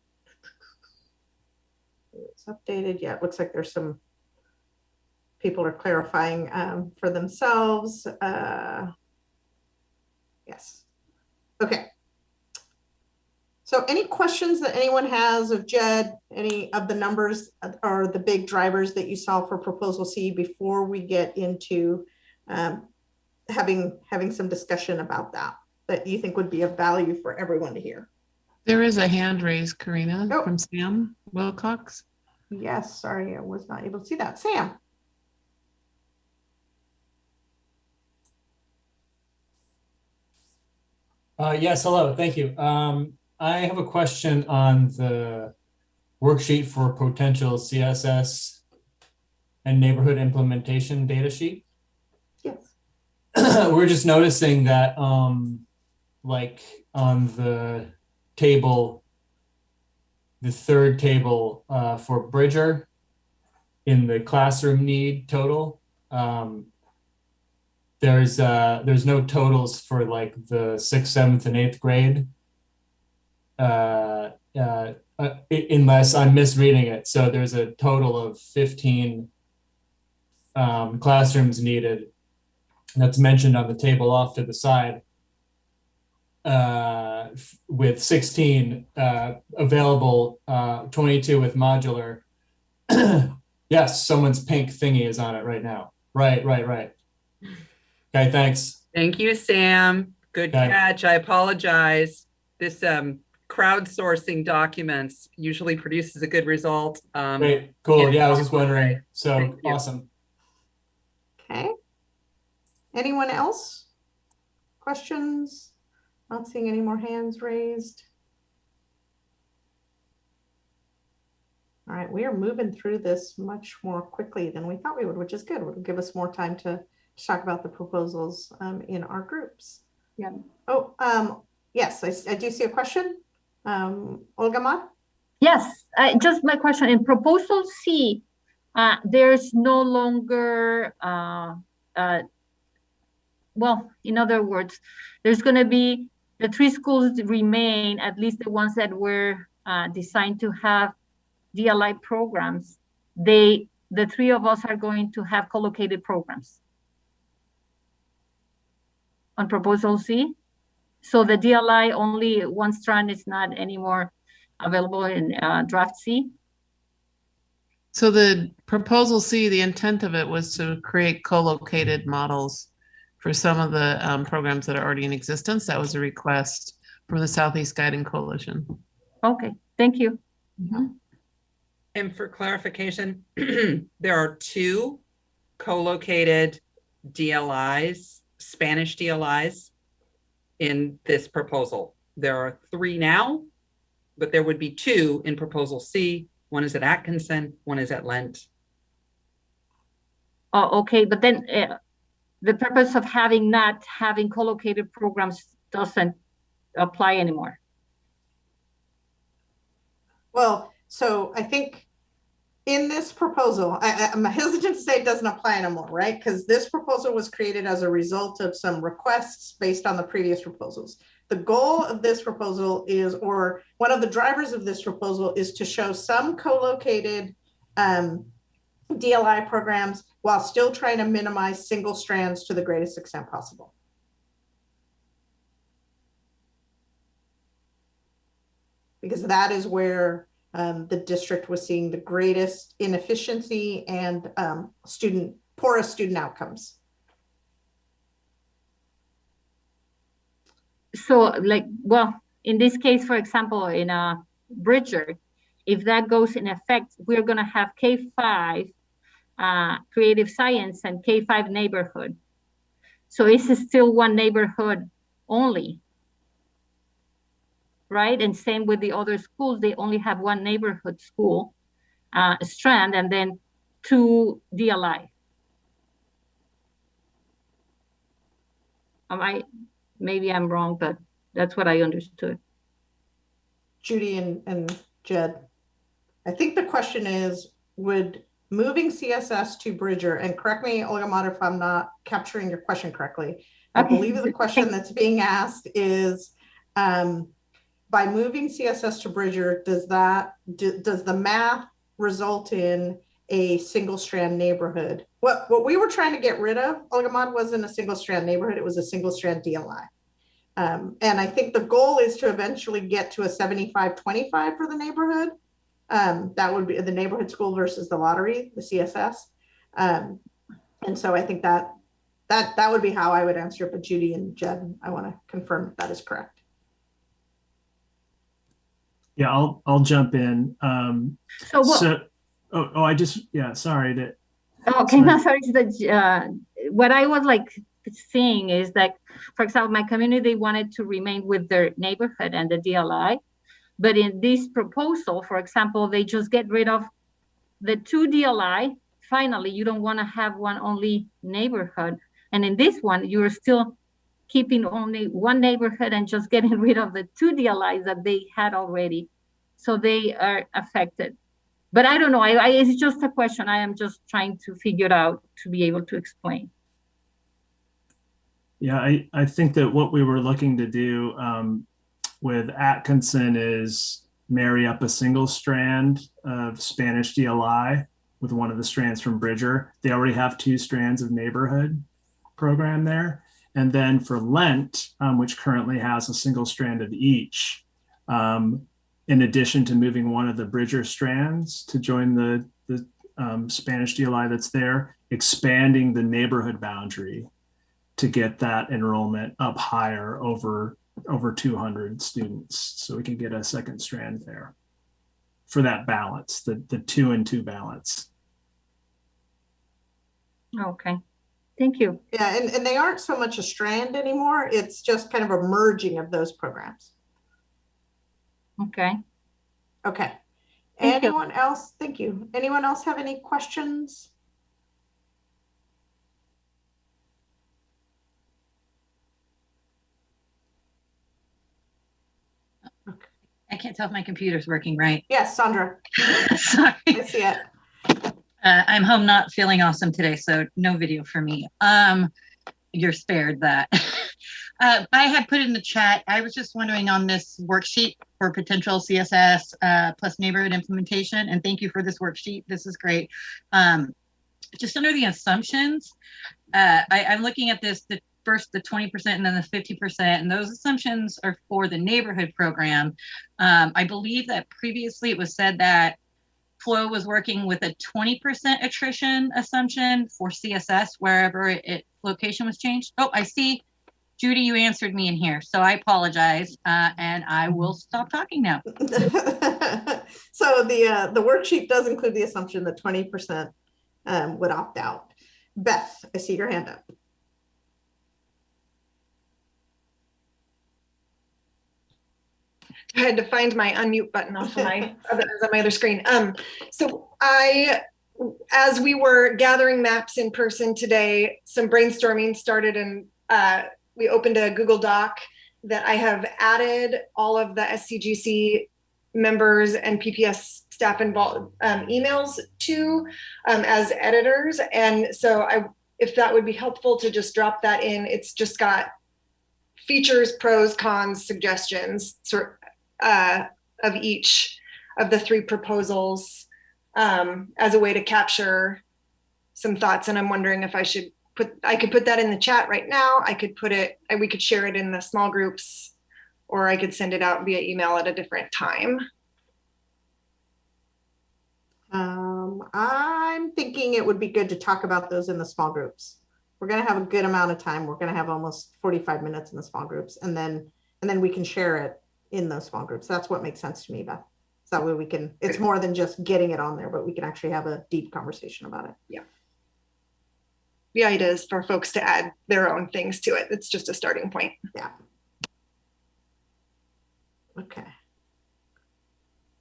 It's updated yet. Looks like there's some people are clarifying for themselves. Yes. Okay. So any questions that anyone has of Jed, any of the numbers or the big drivers that you saw for Proposal C before we get into having some discussion about that you think would be of value for everyone to hear? There is a hand raised, Karina, from Sam Wilcox. Yes, sorry, I was not able to see that. Sam. Yes, hello, thank you. I have a question on the worksheet for potential CSS and neighborhood implementation data sheet. Yes. We're just noticing that like on the table, the third table for Bridger, in the classroom need total. There's no totals for like the 6th, 7th, and 8th grade, unless I'm misreading it. So there's a total of 15 classrooms needed. That's mentioned on the table off to the side, with 16 available, 22 with modular. Yes, someone's pink thingy is on it right now. Right. Okay, thanks. Thank you, Sam. Good catch. I apologize. This crowdsourcing documents usually produces a good result. Great, cool. Yeah, I was just wondering. So awesome. Okay. Anyone else? Questions? Not seeing any more hands raised. All right, we are moving through this much more quickly than we thought we would, which is good. It'll give us more time to talk about the proposals in our groups. Yeah. Oh, yes, I do see a question. Olga Ma? Yes, just my question. In proposal C, there's no longer, well, in other words, there's going to be the 3 schools remain, at least the ones that were designed to have DLI programs. The 3 of us are going to have co-located programs on proposal C. So the DLI only one strand is not anymore available in draft C. So the proposal C, the intent of it was to create co-located models for some of the programs that are already in existence. That was a request from the Southeast Guiding Coalition. Okay, thank you. Mm-hmm. And for clarification, there are 2 co-located DLIs, Spanish DLIs, in this proposal. There are 3 now, but there would be 2 in proposal C. One is at Atkinson, one is at Lent. Oh, okay, but then the purpose of not having co-located programs doesn't apply anymore. Well, so I think in this proposal, I'm hesitant to say it doesn't apply anymore, right? Because this proposal was created as a result of some requests based on the previous proposals. The goal of this proposal is, or one of the drivers of this proposal is to show some co-located DLI programs while still trying to minimize single strands to the greatest extent possible. Because that is where the district was seeing the greatest inefficiency and poorest student outcomes. So like, well, in this case, for example, in Bridger, if that goes in effect, we're going to have K5 creative science and K5 neighborhood. So it's still one neighborhood only, right? And same with the other schools, they only have one neighborhood school strand and then 2 DLI. Maybe I'm wrong, but that's what I understood. Judy and Jed, I think the question is, would moving CSS to Bridger, and correct me, Olga Mater, if I'm not capturing your question correctly, I believe the question that's being asked is, by moving CSS to Bridger, does the math result in a single strand neighborhood? What we were trying to get rid of, Olga Mater, wasn't a single strand neighborhood, it was a single strand DLI. And I think the goal is to eventually get to a 75-25 for the neighborhood. That would be the neighborhood school versus the lottery, the CSS. And so I think that would be how I would answer it. But Judy and Jed, I want to confirm that is correct. Yeah, I'll jump in. Sorry. Okay, no, sorry. What I was like seeing is that, for example, my community, they wanted to remain with their neighborhood and the DLI. But in this proposal, for example, they just get rid of the 2 DLI. Finally, you don't want to have one only neighborhood. And in this one, you're still keeping only one neighborhood and just getting rid of the 2 DLIs that they had already. So they are affected But I don't know, it's just a question. I am just trying to figure out to be able to explain. Yeah, I think that what we were looking to do with Atkinson is marry up a single strand of Spanish DLI with one of the strands from Bridger. They already have 2 strands of neighborhood program there. And then for Lent, which currently has a single strand of each, in addition to moving one of the Bridger strands to join the Spanish DLI that's there, expanding the neighborhood boundary to get that enrollment up higher over 200 students. So we can get a second strand there for that balance, the 2 and 2 balance. Okay, thank you. Yeah, and they aren't so much a strand anymore. It's just kind of a merging of those programs. Okay. Okay. Thank Anyone else? Thank you. Anyone else have any questions? I can't tell if my computer's working right. Yes, Sandra. Sorry. I see it. I'm home not feeling awesome today, so no video for me. You're spared that. I had put in the chat, I was just wondering on this worksheet for potential CSS plus neighborhood implementation, and thank you for this worksheet. This is great. Just under the assumptions, I'm looking at this, first the 20% and then the 50%, and those assumptions are for the neighborhood program. I believe that previously it was said that Flo was working with a 20% attrition assumption for CSS wherever location was changed. Oh, I see, Judy, you answered me in here, so I apologize, and I will stop talking now. So the worksheet does include the assumption that 20% would opt out. Beth, I see your hand up. I had to find my unmute button off of my other screen. So as we were gathering maps in person today, some brainstorming started, and we opened a Google Doc that I have added all of the SCGC members and PPS staff involved emails to as editors. And so if that would be helpful to just drop that in, it's just got features, pros, cons, suggestions of each of the 3 proposals as a way to capture some thoughts. And I'm wondering if I could put that in the chat right now. We could share it in the small groups, or I could send it out via email at a different time. I'm thinking it would be good to talk about those in the small groups. We're going to have a good amount of time. We're going to have almost 45 minutes in the small groups, and then we can share it in those small groups. That's what makes sense to me, Beth. So that way we can, it's more than just getting it on there, but we can actually have a deep conversation about it. Yeah. The idea is for folks to add their own things to it. It's just a starting point. Yeah. Okay.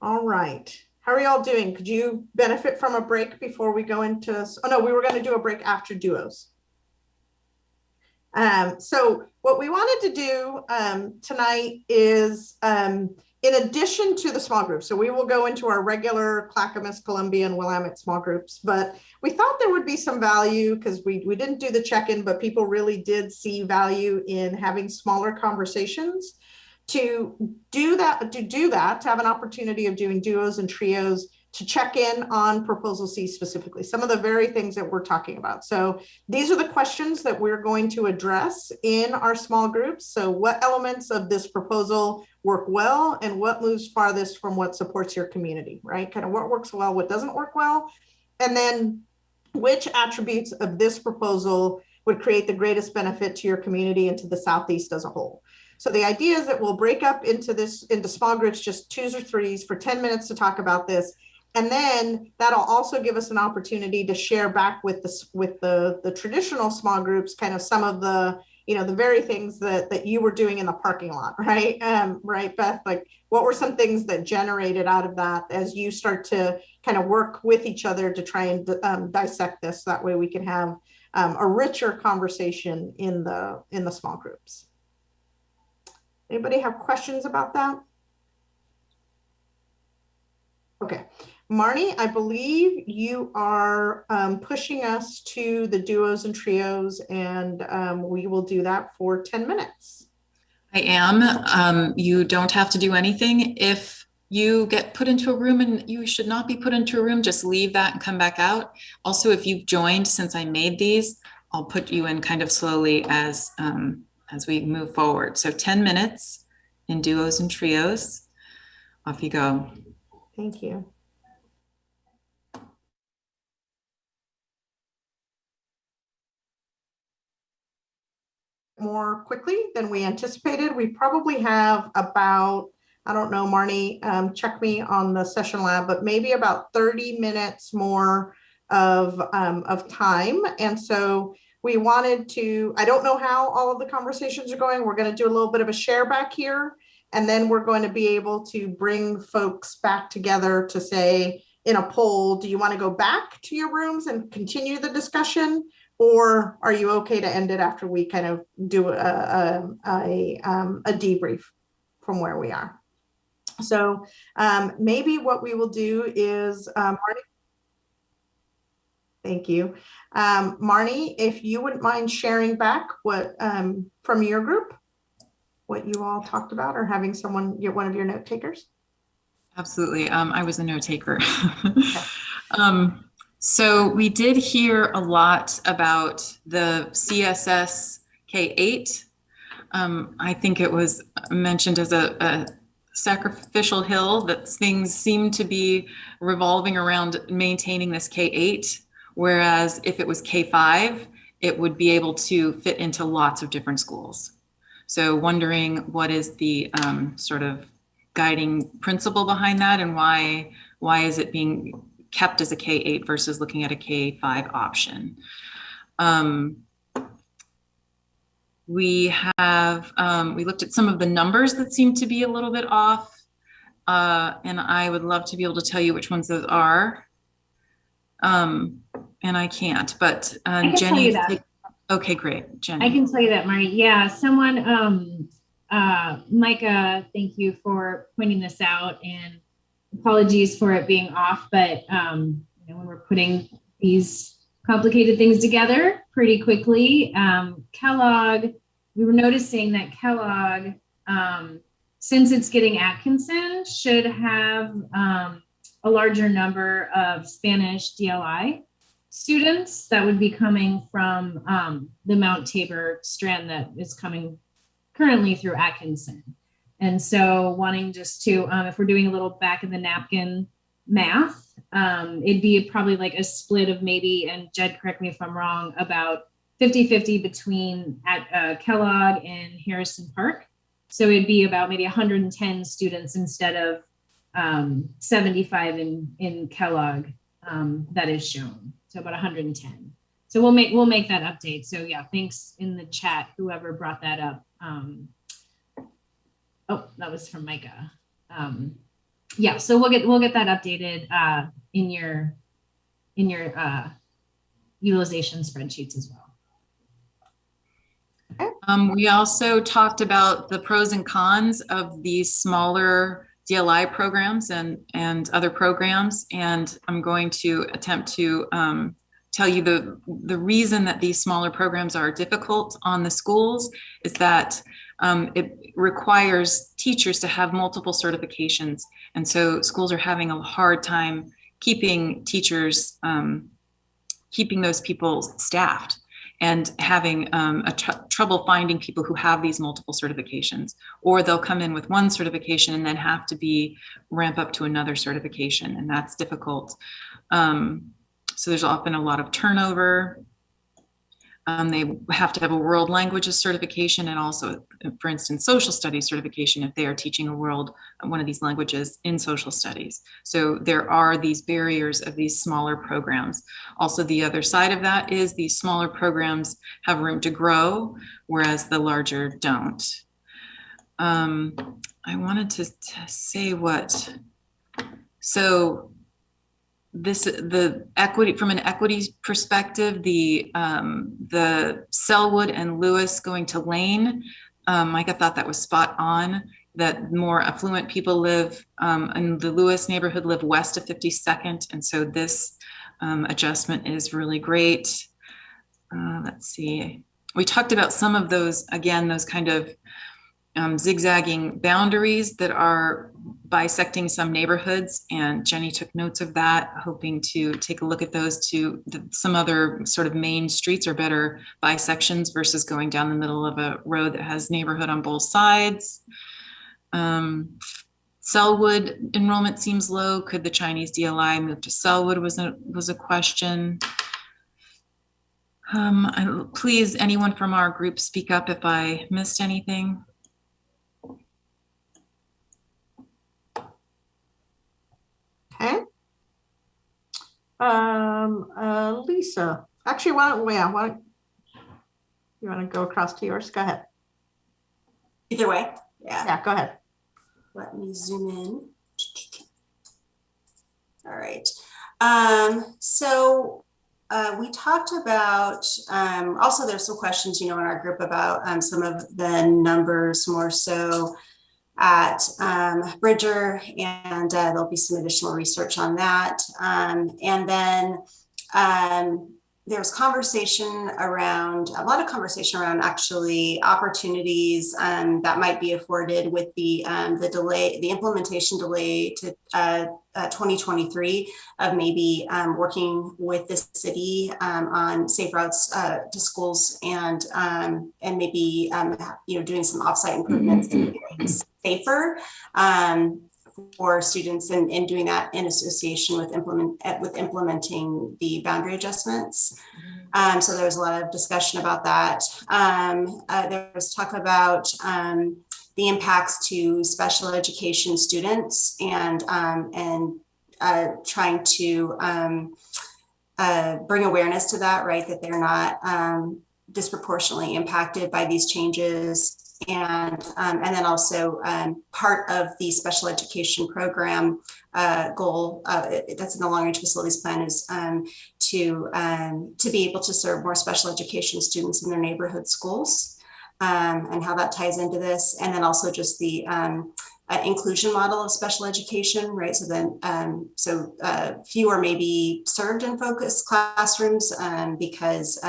All right. How are y'all doing? Could you benefit from a break before we go into, oh no, we were going to do a break after duos. So what we wanted to do tonight is, in addition to the small groups, so we will go into our regular Clackamas, Columbia, and Willamette small groups, but we thought there would be some value because we didn't do the check-in, but people really did see value in having smaller conversations to do that, to have an opportunity of doing duos and trios to check in on Proposal C specifically, some of the very things that we're talking about. So these are the questions that we're going to address in our small groups. So what elements of this proposal work well, and what moves farthest from what supports your community, right? Kind of what works well, what doesn't work well, and then which attributes of this proposal would create the greatest benefit to your community and to the Southeast as a whole. So the idea is that we'll break up into small groups, just 2s or 3s for 10 minutes to talk about this. And then that'll also give us an opportunity to share back with the traditional small groups, kind of some of the, the very things that you were doing in the parking lot, right? Right, Beth, like what were some things that generated out of that as you start to kind of work with each other to try and dissect this? That way we can have a richer conversation in the small groups. Anybody have questions about that? Okay. Marnie, I believe you are pushing us to the duos and trios, and we will do that for 10 minutes. I am. You don't have to do anything. If you get put into a room and you should not be put into a room, just leave that and come back out. Also, if you've joined since I made these, I'll put you in kind of slowly as we move forward. So 10 minutes in duos and trios. Off you go. Thank you. More quickly than we anticipated. We probably have about, I don't know, Marnie, check me on the session lab, but maybe about 30 minutes more of time. And so we wanted to, I don't know how all of the conversations are going. We're going to do a little bit of a share back here, and then we're going to be able to bring folks back together to say in a poll, do you want to go back to your rooms and continue the discussion? Or are you okay to end it after we kind of do a debrief from where we are? So maybe what we will do is, Marnie, thank you. Marnie, if you wouldn't mind sharing back what from your group, what you all talked about, or having someone, one of your note takers. Absolutely. I was a note taker. Okay. So we did hear a lot about the CSS K8. I think it was mentioned as a sacrificial hill, that things seem to be revolving around maintaining this K8, whereas if it was K5, it would be able to fit into lots of different schools. So wondering what is the sort of guiding principle behind that, and why is it being kept as a K8 versus looking at a K5 option. We looked at some of the numbers that seem to be a little bit off, and I would love to be able to tell you which ones those are, and I can't, but Jenny, okay, great, Jenny. I can tell you that, Marty. Yeah, someone, Micah, thank you for pointing this out, and apologies for it being off, but when we're putting these complicated things together pretty quickly, Kellogg, we were noticing that Kellogg, since it's getting Atkinson, should have a larger number of Spanish DLI students that would be coming from the Mount Tabor strand that is coming currently through Atkinson. And so wanting just to, if we're doing a little back of the napkin math, it'd be probably like a split of maybe, and Jed, correct me if I'm wrong, about 50-50 between at Kellogg and Harrison Park. So it'd be about maybe 110 students instead of 75 in Kellogg that is shown. So about 110. So we'll make that update. So yeah, thanks in the chat, whoever brought that up. Oh, that was from Micah. Yeah, so we'll get that updated in your utilization spreadsheets as well. We also talked about the pros and cons of these smaller DLI programs and other programs, and I'm going to attempt to tell you the reason that these smaller programs are difficult on the schools is that it requires teachers to have multiple certifications. And so schools are having a hard time keeping teachers, keeping those people staffed, and having trouble finding people who have these multiple certifications, or they'll come in with one certification and then have to ramp up to another certification, and that's difficult. So there's often a lot of turnover. They have to have a world languages certification, and also, for instance, social studies certification if they are teaching one of these languages in social studies. So there are these barriers of these smaller programs. Also, the other side of that is these smaller programs have room to grow, whereas the larger don't. I wanted to say the equity, from an equity perspective, the Selwood and Lewis going to Lane, Micah thought that was spot on. that more affluent people live in the Lewis neighborhood, live west of 52nd. And so this adjustment is really great. Let's see. We talked about some of those, again, those kind of zigzagging boundaries that are bisecting some neighborhoods, and Jenny took notes of that, hoping to take a look at those to some other sort of main streets or better bisections versus going down the middle of a road that has neighborhood on both sides. Sellwood enrollment seems low. Could the Chinese DLI move to Sellwood was a question. Please, anyone from our group speak up if I missed anything. Okay. Lisa, actually, why don't you want to go across to yours? Go ahead. Either way. Yeah, go ahead. Let me zoom in. All right. So we talked about, also there's some questions, in our group about some of the numbers more so at Bridger, and there'll be some additional research on that. And then there was a lot of conversation around actually opportunities that might be afforded with the implementation delay to 2023 of maybe working with the city on safe routes to schools, and maybe doing some offsite improvements and making things safer for students, and doing that in association with implementing the boundary adjustments. So there was a lot of discussion about that. There was talk about the impacts to special education students, and trying to bring awareness to that, right? That they're not disproportionately impacted by these changes. And then also part of the special education program goal that's in the long range facilities plan is to be able to serve more special education students in their neighborhood schools, and how that ties into this. And then also just the inclusion model of special education, right? So then, fewer may be served in focused classrooms because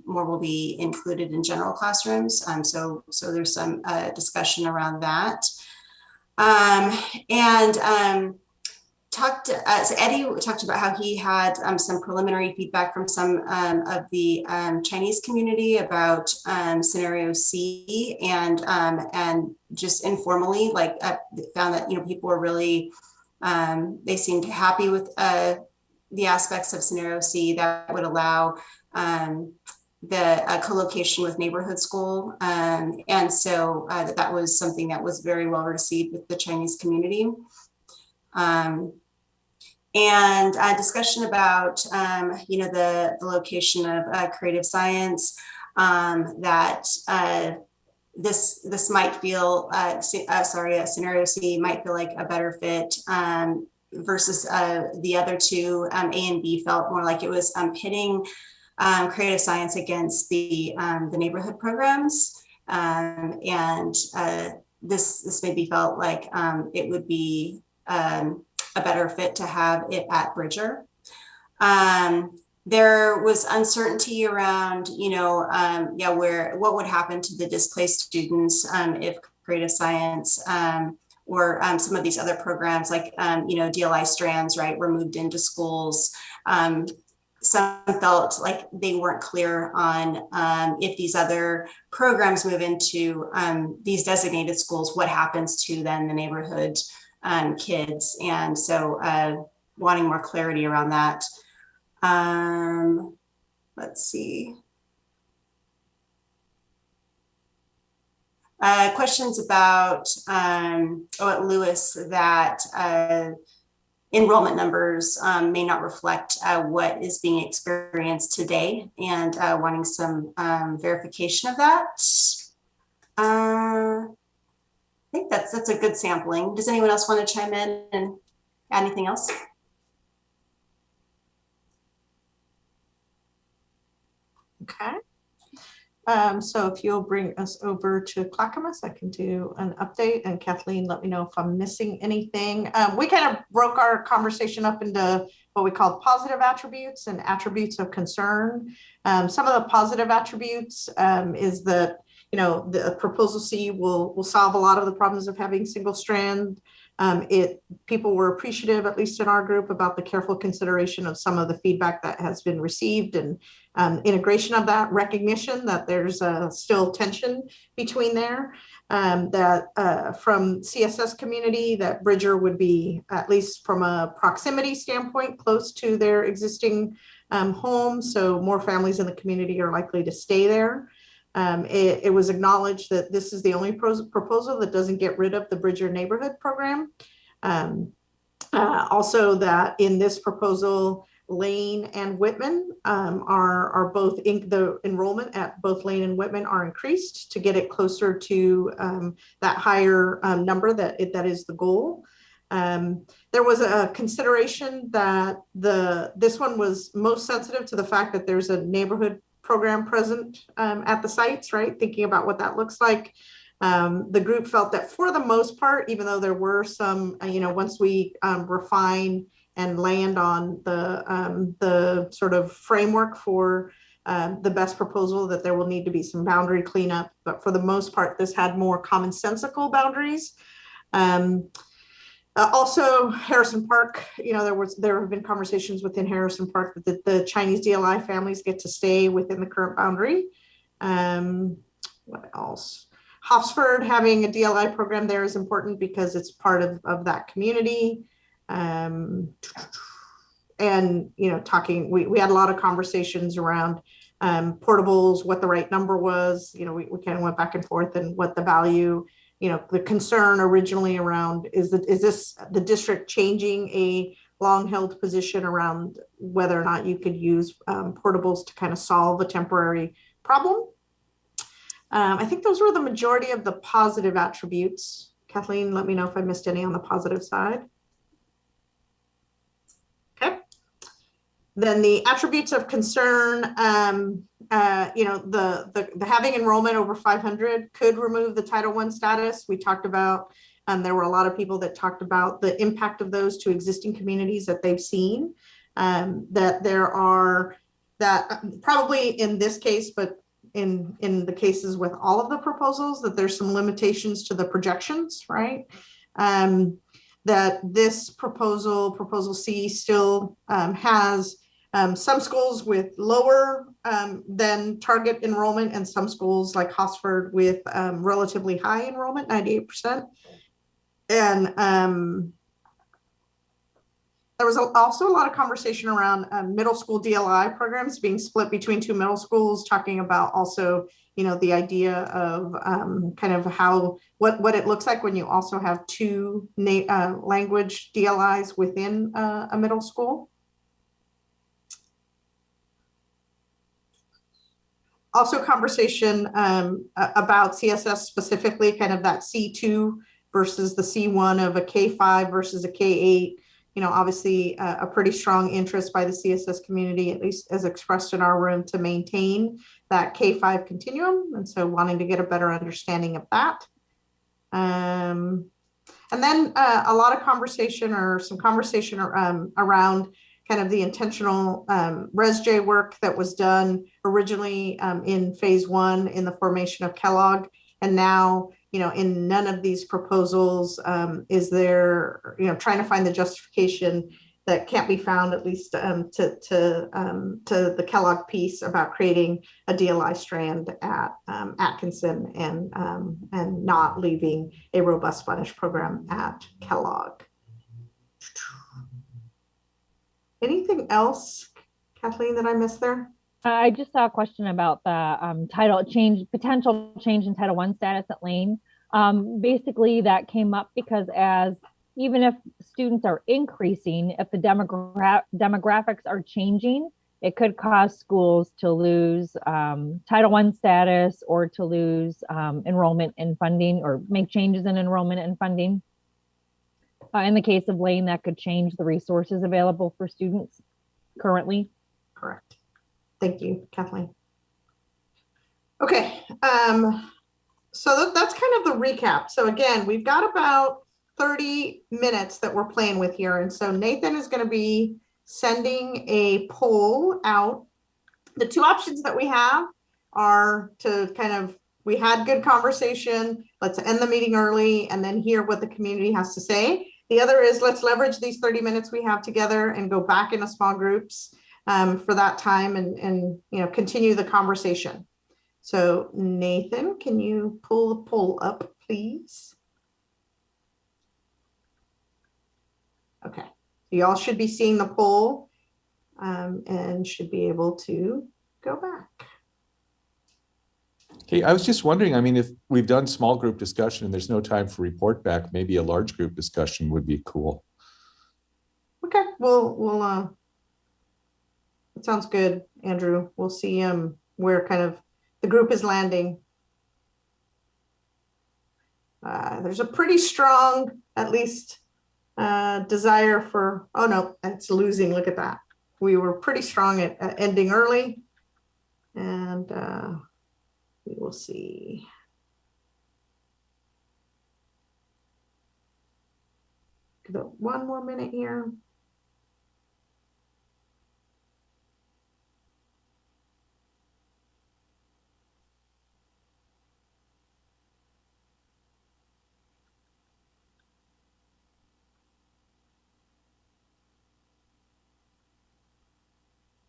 more will be included in general classrooms. So there's some discussion around that. So Eddie talked about how he had some preliminary feedback from some of the Chinese community about scenario C, and just informally, found that people were really they seemed happy with the aspects of scenario C that would allow the co-location with neighborhood school, and so that was something that was very well received with the Chinese community. And a discussion about, the location of creative science, that this might feel, scenario C might feel like a better fit versus the other two. A and B felt more like it was pitting creative science against the neighborhood programs. This maybe felt like it would be a better fit to have it at Bridger. There was uncertainty around, what would happen to the displaced students if creative science or some of these other programs like, DLI strands, right, were moved into schools. Some felt like they weren't clear on if these other programs move into these designated schools, what happens to then the neighborhood kids, and so wanting more clarity around that. Let's see. Questions about at Lewis that enrollment numbers may not reflect what is being experienced today, and wanting some verification of that. I think that's a good sampling. Does anyone else want to chime in and add anything else? Okay. So if you'll bring us over to Clackamas, I can do an update. And Kathleen, let me know if I'm missing anything. We kind of broke our conversation up into what we call positive attributes and attributes of concern. Some of the positive attributes is that, you know, the proposal C will solve a lot of the problems of having single strand. People were appreciative, at least in our group, about the careful consideration of some of the feedback that has been received and integration of that, recognition that there's still tension between there, that from CSS community, that Bridger would be, at least from a proximity standpoint, close to their existing home. So more families in the community are likely to stay there. It was acknowledged that this is the only proposal that doesn't get rid of the Bridger neighborhood program. Also that in this proposal, Lane and Whitman are both in the enrollment at both Lane and Whitman are increased to get it closer to that higher number that is the goal. There was a consideration that this one was most sensitive to the fact that there's a neighborhood program present at the sites, right? Thinking about what that looks like. The group felt that for the most part, even though there were some, once we refine and land on the sort of framework for the best proposal, that there will need to be some boundary cleanup. But for the most part, this had more commonsensical boundaries. Also, Harrison Park, there have been conversations within Harrison Park that the Chinese DLI families get to stay within the current boundary. What else? Hofsford having a DLI program there is important because it's part of that community. And, we had a lot of conversations around portables, what the right number was. We kind of went back and forth and what the value, the concern originally around is this the district changing a long held position around whether or not you could use portables to kind of solve a temporary problem. I think those were the majority of the positive attributes. Kathleen, let me know if I missed any on the positive side. Okay. Then the attributes of concern, the having enrollment over 500 could remove the Title I status. We talked about, there were a lot of people that talked about the impact of those to existing communities that they've seen, that probably in this case, but in the cases with all of the proposals, that there's some limitations to the projections, right? That this proposal C still has some schools with lower than target enrollment and some schools like Hosford with relatively high enrollment, 98%. And there was also a lot of conversation around middle school DLI programs being split between two middle schools, talking about also, the idea of kind of what it looks like when you also have two language DLIs within a middle school. Also conversation about CSS specifically, kind of that C2 versus the C1 of a K5 versus a K8. Obviously a pretty strong interest by the CSS community, at least as expressed in our room, to maintain that K5 continuum. And so wanting to get a better understanding of that. And then a lot of conversation around kind of the intentional ResJ work that was done originally in phase 1 in the formation of Kellogg. And now, in none of these proposals is there, trying to find the justification that can't be found, at least to the Kellogg piece about creating a DLI strand at Atkinson and not leaving a robust Spanish program at Kellogg. Anything else, Kathleen, that I missed there? I just saw a question about the potential change in Title I status at Lane. Basically, that came up because even if students are increasing, if the demographics are changing, it could cause schools to lose Title I status or to lose enrollment and funding, or make changes in enrollment and funding. In the case of Lane, that could change the resources available for students currently. Correct. Thank you, Kathleen. Okay, so that's kind of the recap. So again, we've got about 30 minutes that we're playing with here. And so Nathan is going to be sending a poll out. The two options that we have are to kind of, we had good conversation, let's end the meeting early and then hear what the community has to say. The other is let's leverage these 30 minutes we have together and go back into small groups for that time and continue the conversation. So Nathan, can you pull the poll up, please? Okay, you all should be seeing the poll and should be able to go back. Hey, I was just wondering, I mean, if we've done small group discussion and there's no time for report back, maybe a large group discussion would be cool. Okay, we'll that sounds good, Andrew. We'll see where kind of the group is landing. There's a pretty strong, at least, desire for, oh no, it's losing, look at that. We were pretty strong at ending early, and we will see. Give it one more minute here.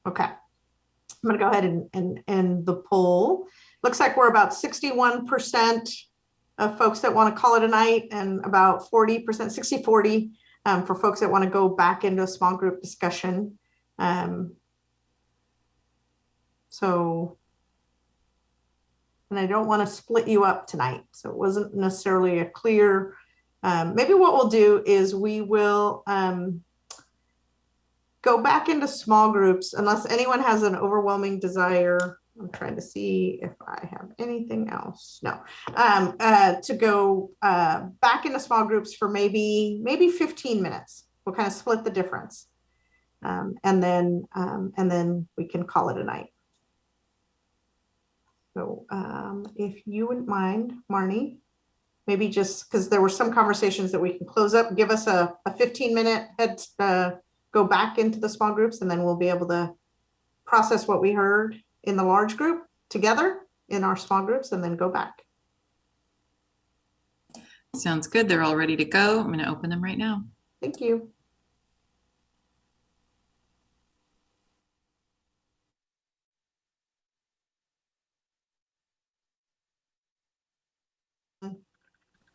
Okay, I'm going to go ahead and end the poll. Looks like we're about 61% of folks that want to call it a night and about 40%, 60-40 for folks that want to go back into a small group discussion. So, and I don't want to split you up tonight. So it wasn't necessarily a clear, maybe what we'll do is we will, go back into small groups unless anyone has an overwhelming desire. I'm trying to see if I have anything else. No, to go back into small groups for maybe 15 minutes. We'll kind of split the difference, and then we can call it a night. So if you wouldn't mind, Marnie, maybe just because there were some conversations that we can close up, give us a 15-minute head. Go back into the small groups, and then we'll be able to process what we heard in the large group together in our small groups and then go back. Sounds good. They're all ready to go. I'm going to open them right now. Thank you.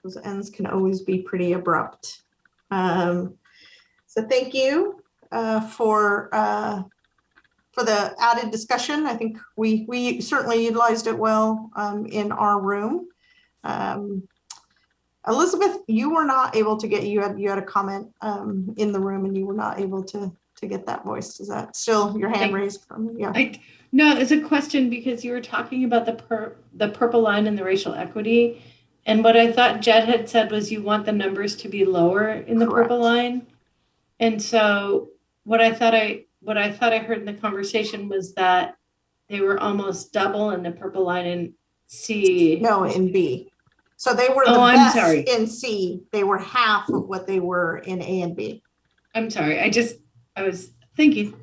Those ends can always be pretty abrupt. So thank you for the added discussion. I think we certainly utilized it well in our room. Elizabeth, you were not able to get, you had a comment in the room and you were not able to get that voiced. Is that still your hand raised? Yeah. No, it's a question because you were talking about the purple line and the racial equity. And what I thought Jed had said was you want the numbers to be lower in the Correct. purple line. And so what I thought I heard in the conversation was that they were almost double in the purple line in C. No, in B. So they were the best in C. They were half of what they were in A and B. I'm sorry. I was thinking.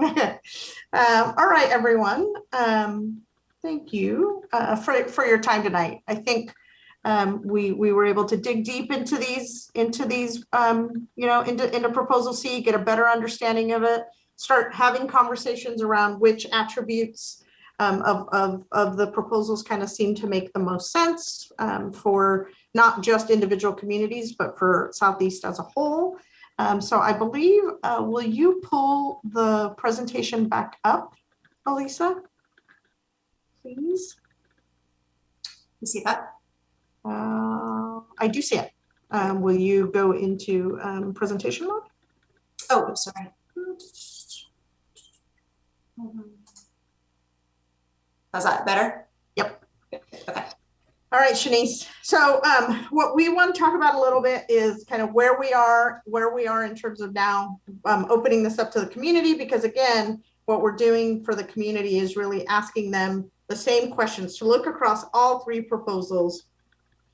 All right, everyone. Thank you for your time tonight. I think we were able to dig deep into these into proposal C, get a better understanding of it, start having conversations around which attributes of the proposals kind of seem to make the most sense for not just individual communities, but for Southeast as a whole. So I believe, will you pull the presentation back up, Elisa? Please. You see that? I do see it. Will you go into presentation mode? Oh, I'm sorry. How's that better? Yep. Okay. All right, Shanice. So what we want to talk about a little bit is kind of where we are in terms of now opening this up to the community, because again, what we're doing for the community is really asking them the same questions, to look across all three proposals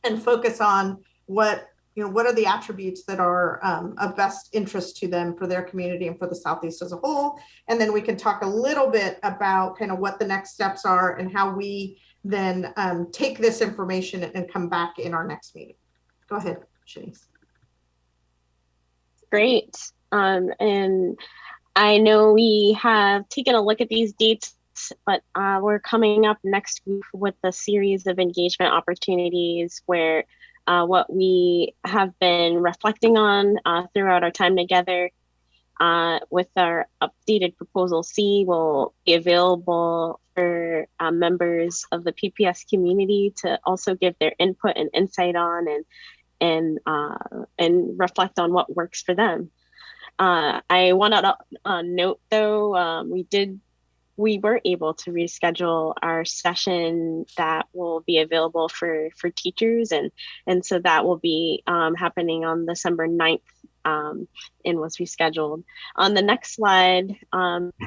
and focus on what are the attributes that are of best interest to them for their community and for the Southeast as a whole. And then we can talk a little bit about kind of what the next steps are and how we then take this information and come back in our next meeting. Go ahead, Shanice. Great. And I know we have taken a look at these dates, but we're coming up next week with a series of engagement opportunities where what we have been reflecting on throughout our time together with our updated proposal C will be available for members of the PPS community to also give their input and insight on and reflect on what works for them. I want to note though, we were able to reschedule our session that will be available for teachers. And so that will be happening on December 9th and was rescheduled. On the next slide,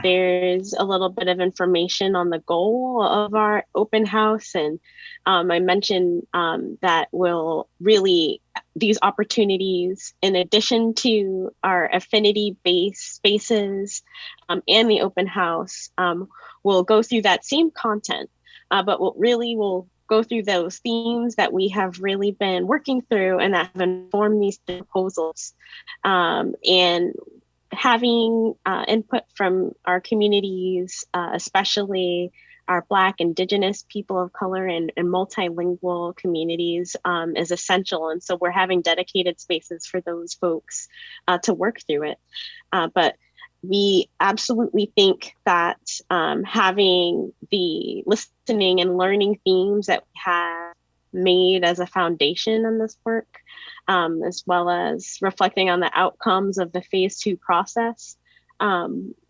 there's a little bit of information on the goal of our open house. And I mentioned that these opportunities, in addition to our affinity-based spaces and the open house, will go through that same content, but we'll go through those themes that we have really been working through and that have informed these proposals. And having input from our communities, especially our Black, Indigenous, people of color, and multilingual communities is essential. And so we're having dedicated spaces for those folks to work through it. But we absolutely think that having the listening and learning themes that we have made as a foundation in this work, as well as reflecting on the outcomes of the phase 2 process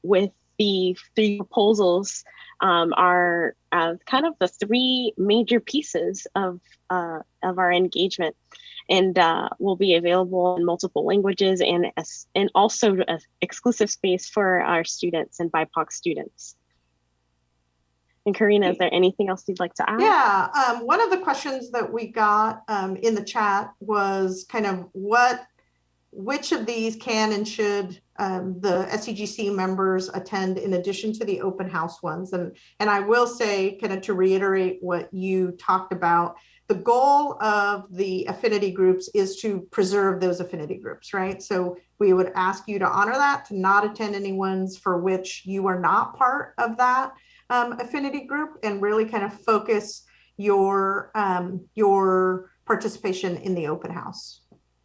with the 3 proposals are kind of the 3 major pieces of our engagement, and will be available in multiple languages and also an exclusive space for our students and BIPOC students. And Karina, is there anything else you'd like to add? Yeah, one of the questions that we got in the chat was kind of which of these can and should the SCGC members attend in addition to the open house ones. And I will say, kind of to reiterate what you talked about, the goal of the affinity groups is to preserve those affinity groups, right? So we would ask you to honor that, to not attend any ones for which you are not part of that affinity group, and really kind of focus your participation in the open house.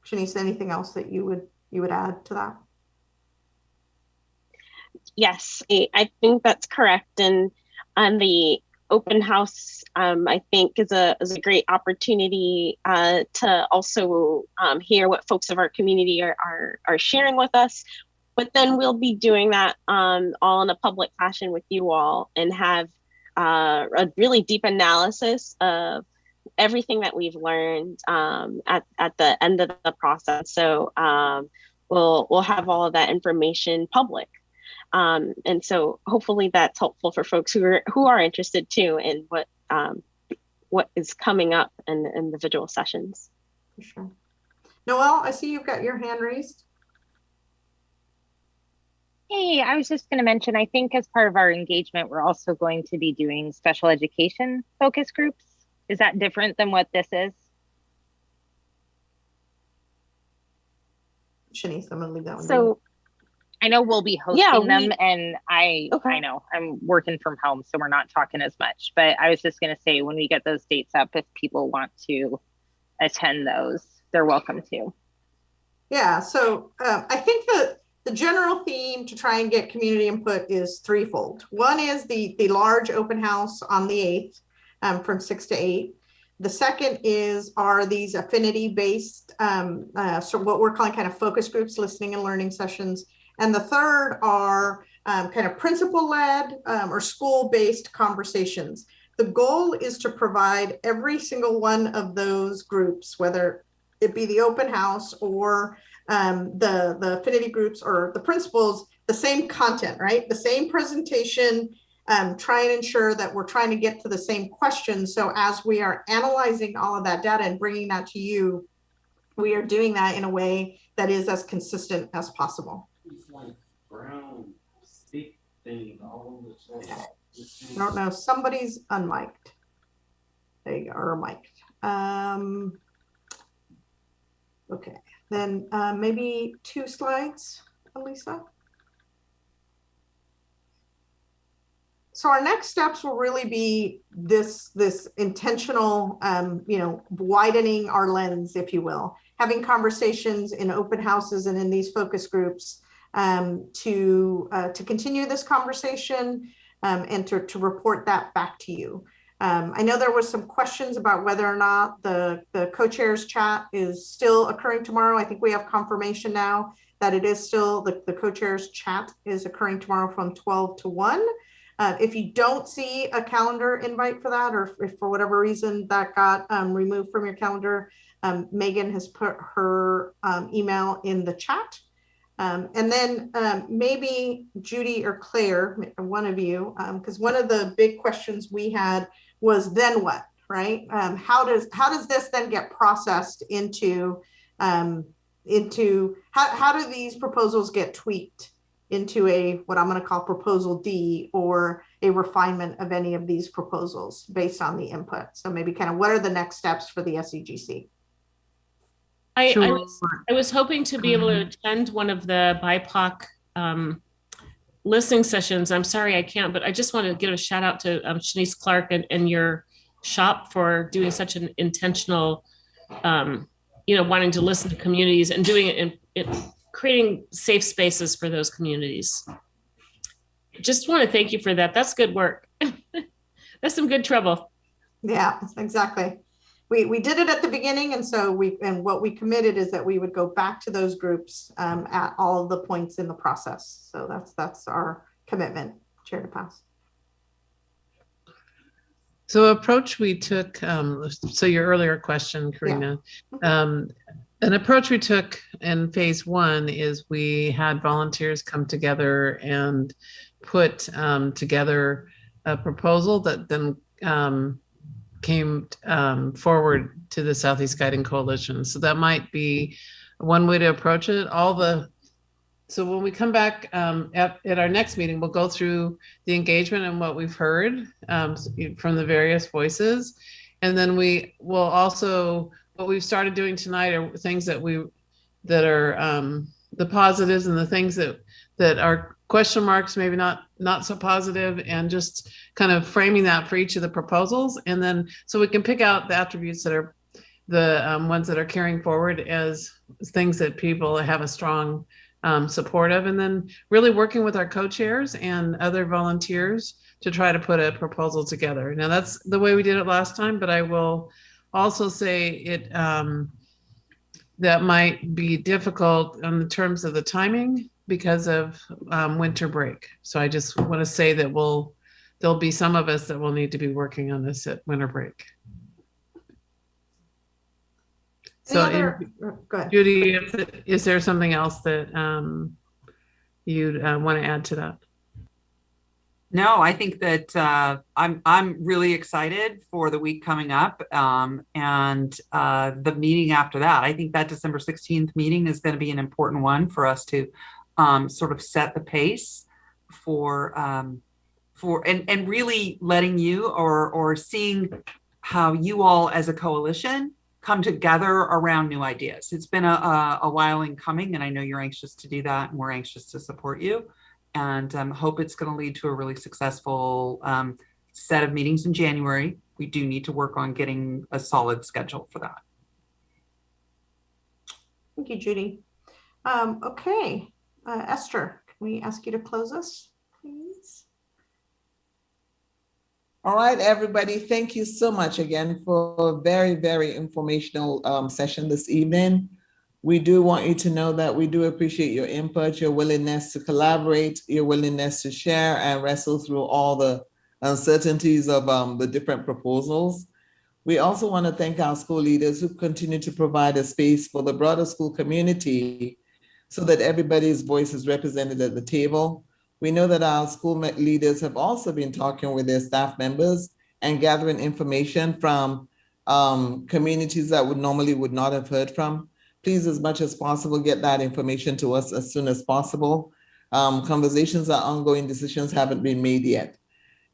Shanice, anything else that you would add to that? Yes, I think that's correct. And on the open house, I think is a great opportunity to also hear what folks of our community are sharing with us. But then we'll be doing that all in a public fashion with you all, and have a really deep analysis of everything that we've learned at the end of the process. So we'll have all of that information public. And so hopefully that's helpful for folks who are interested too in what is coming up in the individual sessions. For sure. Noelle, I see you've got your hand raised. Hey, I was just going to mention, I think as part of our engagement, we're also going to be doing special education focus groups. Is that different than what this is? Shanice, I'm going to leave that one. So I know we'll be hosting them, and I know I'm working from home, so we're not talking as much, but I was just going to say, when we get those dates up, if people want to attend those, they're welcome to. Yeah, so I think that the general theme to try and get community input is threefold. One is the large open house on the 8th from 6 to 8. The second are these affinity-based, so what we're calling kind of focus groups, listening and learning sessions. And the third are kind of principal-led or school-based conversations. The goal is to provide every single one of those groups, whether it be the open house or the affinity groups or the principals, the same content, right? The same presentation try and ensure that we're trying to get to the same questions. So as we are analyzing all of that data and bringing that to you, we are doing that in a way that is as consistent as possible. It's like brown stick thing all over the place. I don't know, somebody's unmiked. There you go, or mic'd. Okay, then maybe 2 slides, Elisa. So our next steps will really be this intentional, widening our lens, if you will, having conversations in open houses and in these focus groups to continue this conversation and to report that back to you. I know there was some questions about whether or not the co-chairs chat is still occurring tomorrow. I think we have confirmation now that it is still, the co-chairs chat is occurring tomorrow from 12 to 1. If you don't see a calendar invite for that, or if for whatever reason that got removed from your calendar, Megan has put her email in the chat. And then maybe Judy or Claire, one of you, because one of the big questions we had was then what, right? How does this then get processed into how do these proposals get tweaked into what I'm going to call proposal D, or a refinement of any of these proposals based on the input? So maybe kind of what are the next steps for the SEGC? I was hoping to be able to attend one of the BIPOC listening sessions. I'm sorry I can't, but I just want to give a shout out to Shanice Clark and your shop for doing such an intentional, wanting to listen to communities and doing it in creating safe spaces for those communities. Just want to thank you for that. That's good work. That's some good trouble. Yeah, exactly. We did it at the beginning, and so what we committed is that we would go back to those groups at all of the points in the process. So that's our commitment. Chair DePass. So approach we took, so your earlier question, Karina, an approach we took in phase 1 is we had volunteers come together and put together a proposal that then came forward to the Southeast Guiding Coalition. So that might be one way to approach it. So when we come back at our next meeting, we'll go through the engagement and what we've heard from the various voices. And then we will also, what we've started doing tonight are things that are the positives and the things that are question marks, maybe not so positive, and just kind of framing that for each of the proposals. And then so we can pick out the attributes that are the ones that are carrying forward as things that people have a strong support of, and then really working with our co-chairs and other volunteers to try to put a proposal together. Now that's the way we did it last time, but I will also say it that might be difficult in terms of the timing because of winter break. So I just want to say that there'll be some of us that will need to be working on this at winter break. So go ahead. Judy, is there something else that you'd want to add to that? No, I think that I'm really excited for the week coming up and the meeting after that. I think that December 16th meeting is going to be an important one for us to sort of set the pace for and really letting you or seeing how you all as a coalition come together around new ideas. It's been a while in coming, and I know you're anxious to do that, and we're anxious to support you. And hope it's going to lead to a really successful set of meetings in January. We do need to work on getting a solid schedule for that. Thank you, Judy. Okay, Esther, can we ask you to close us, please? All right, everybody, thank you so much again for a very, very informational session this evening. We do want you to know that we do appreciate your input, your willingness to collaborate, your willingness to share and wrestle through all the uncertainties of the different proposals. We also want to thank our school leaders who continue to provide a space for the broader school community so that everybody's voice is represented at the table. We know that our school leaders have also been talking with their staff members and gathering information from communities that would not have heard from. Please, as much as possible, get that information to us as soon as possible. Conversations are ongoing, decisions haven't been made yet.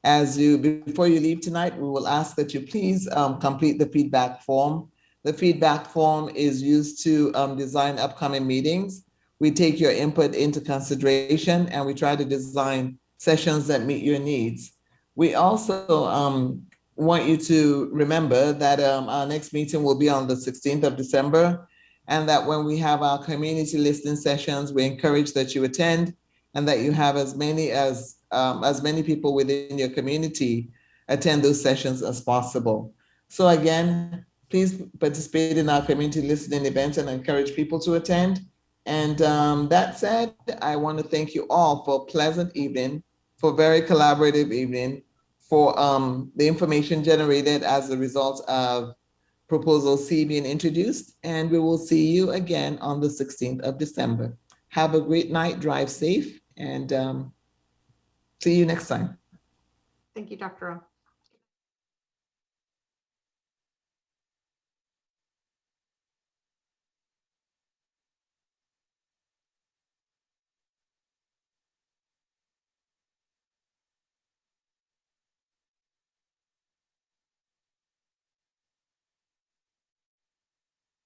Before you leave tonight, we will ask that you please complete the feedback form. The feedback form is used to design upcoming meetings. We take your input into consideration and we try to design sessions that meet your needs. We also want you to remember that our next meeting will be on the 16th of December, and that when we have our community listening sessions, we encourage that you attend and that you have as many people within your community attend those sessions as possible. So again, please participate in our community listening events and encourage people to attend. And that said, I want to thank you all for a pleasant evening, for a very collaborative evening, for the information generated as a result of Proposal C being introduced. And we will see you again on the 16th of December. Have a great night, drive safe, and see you next time. Thank you, Dr. O.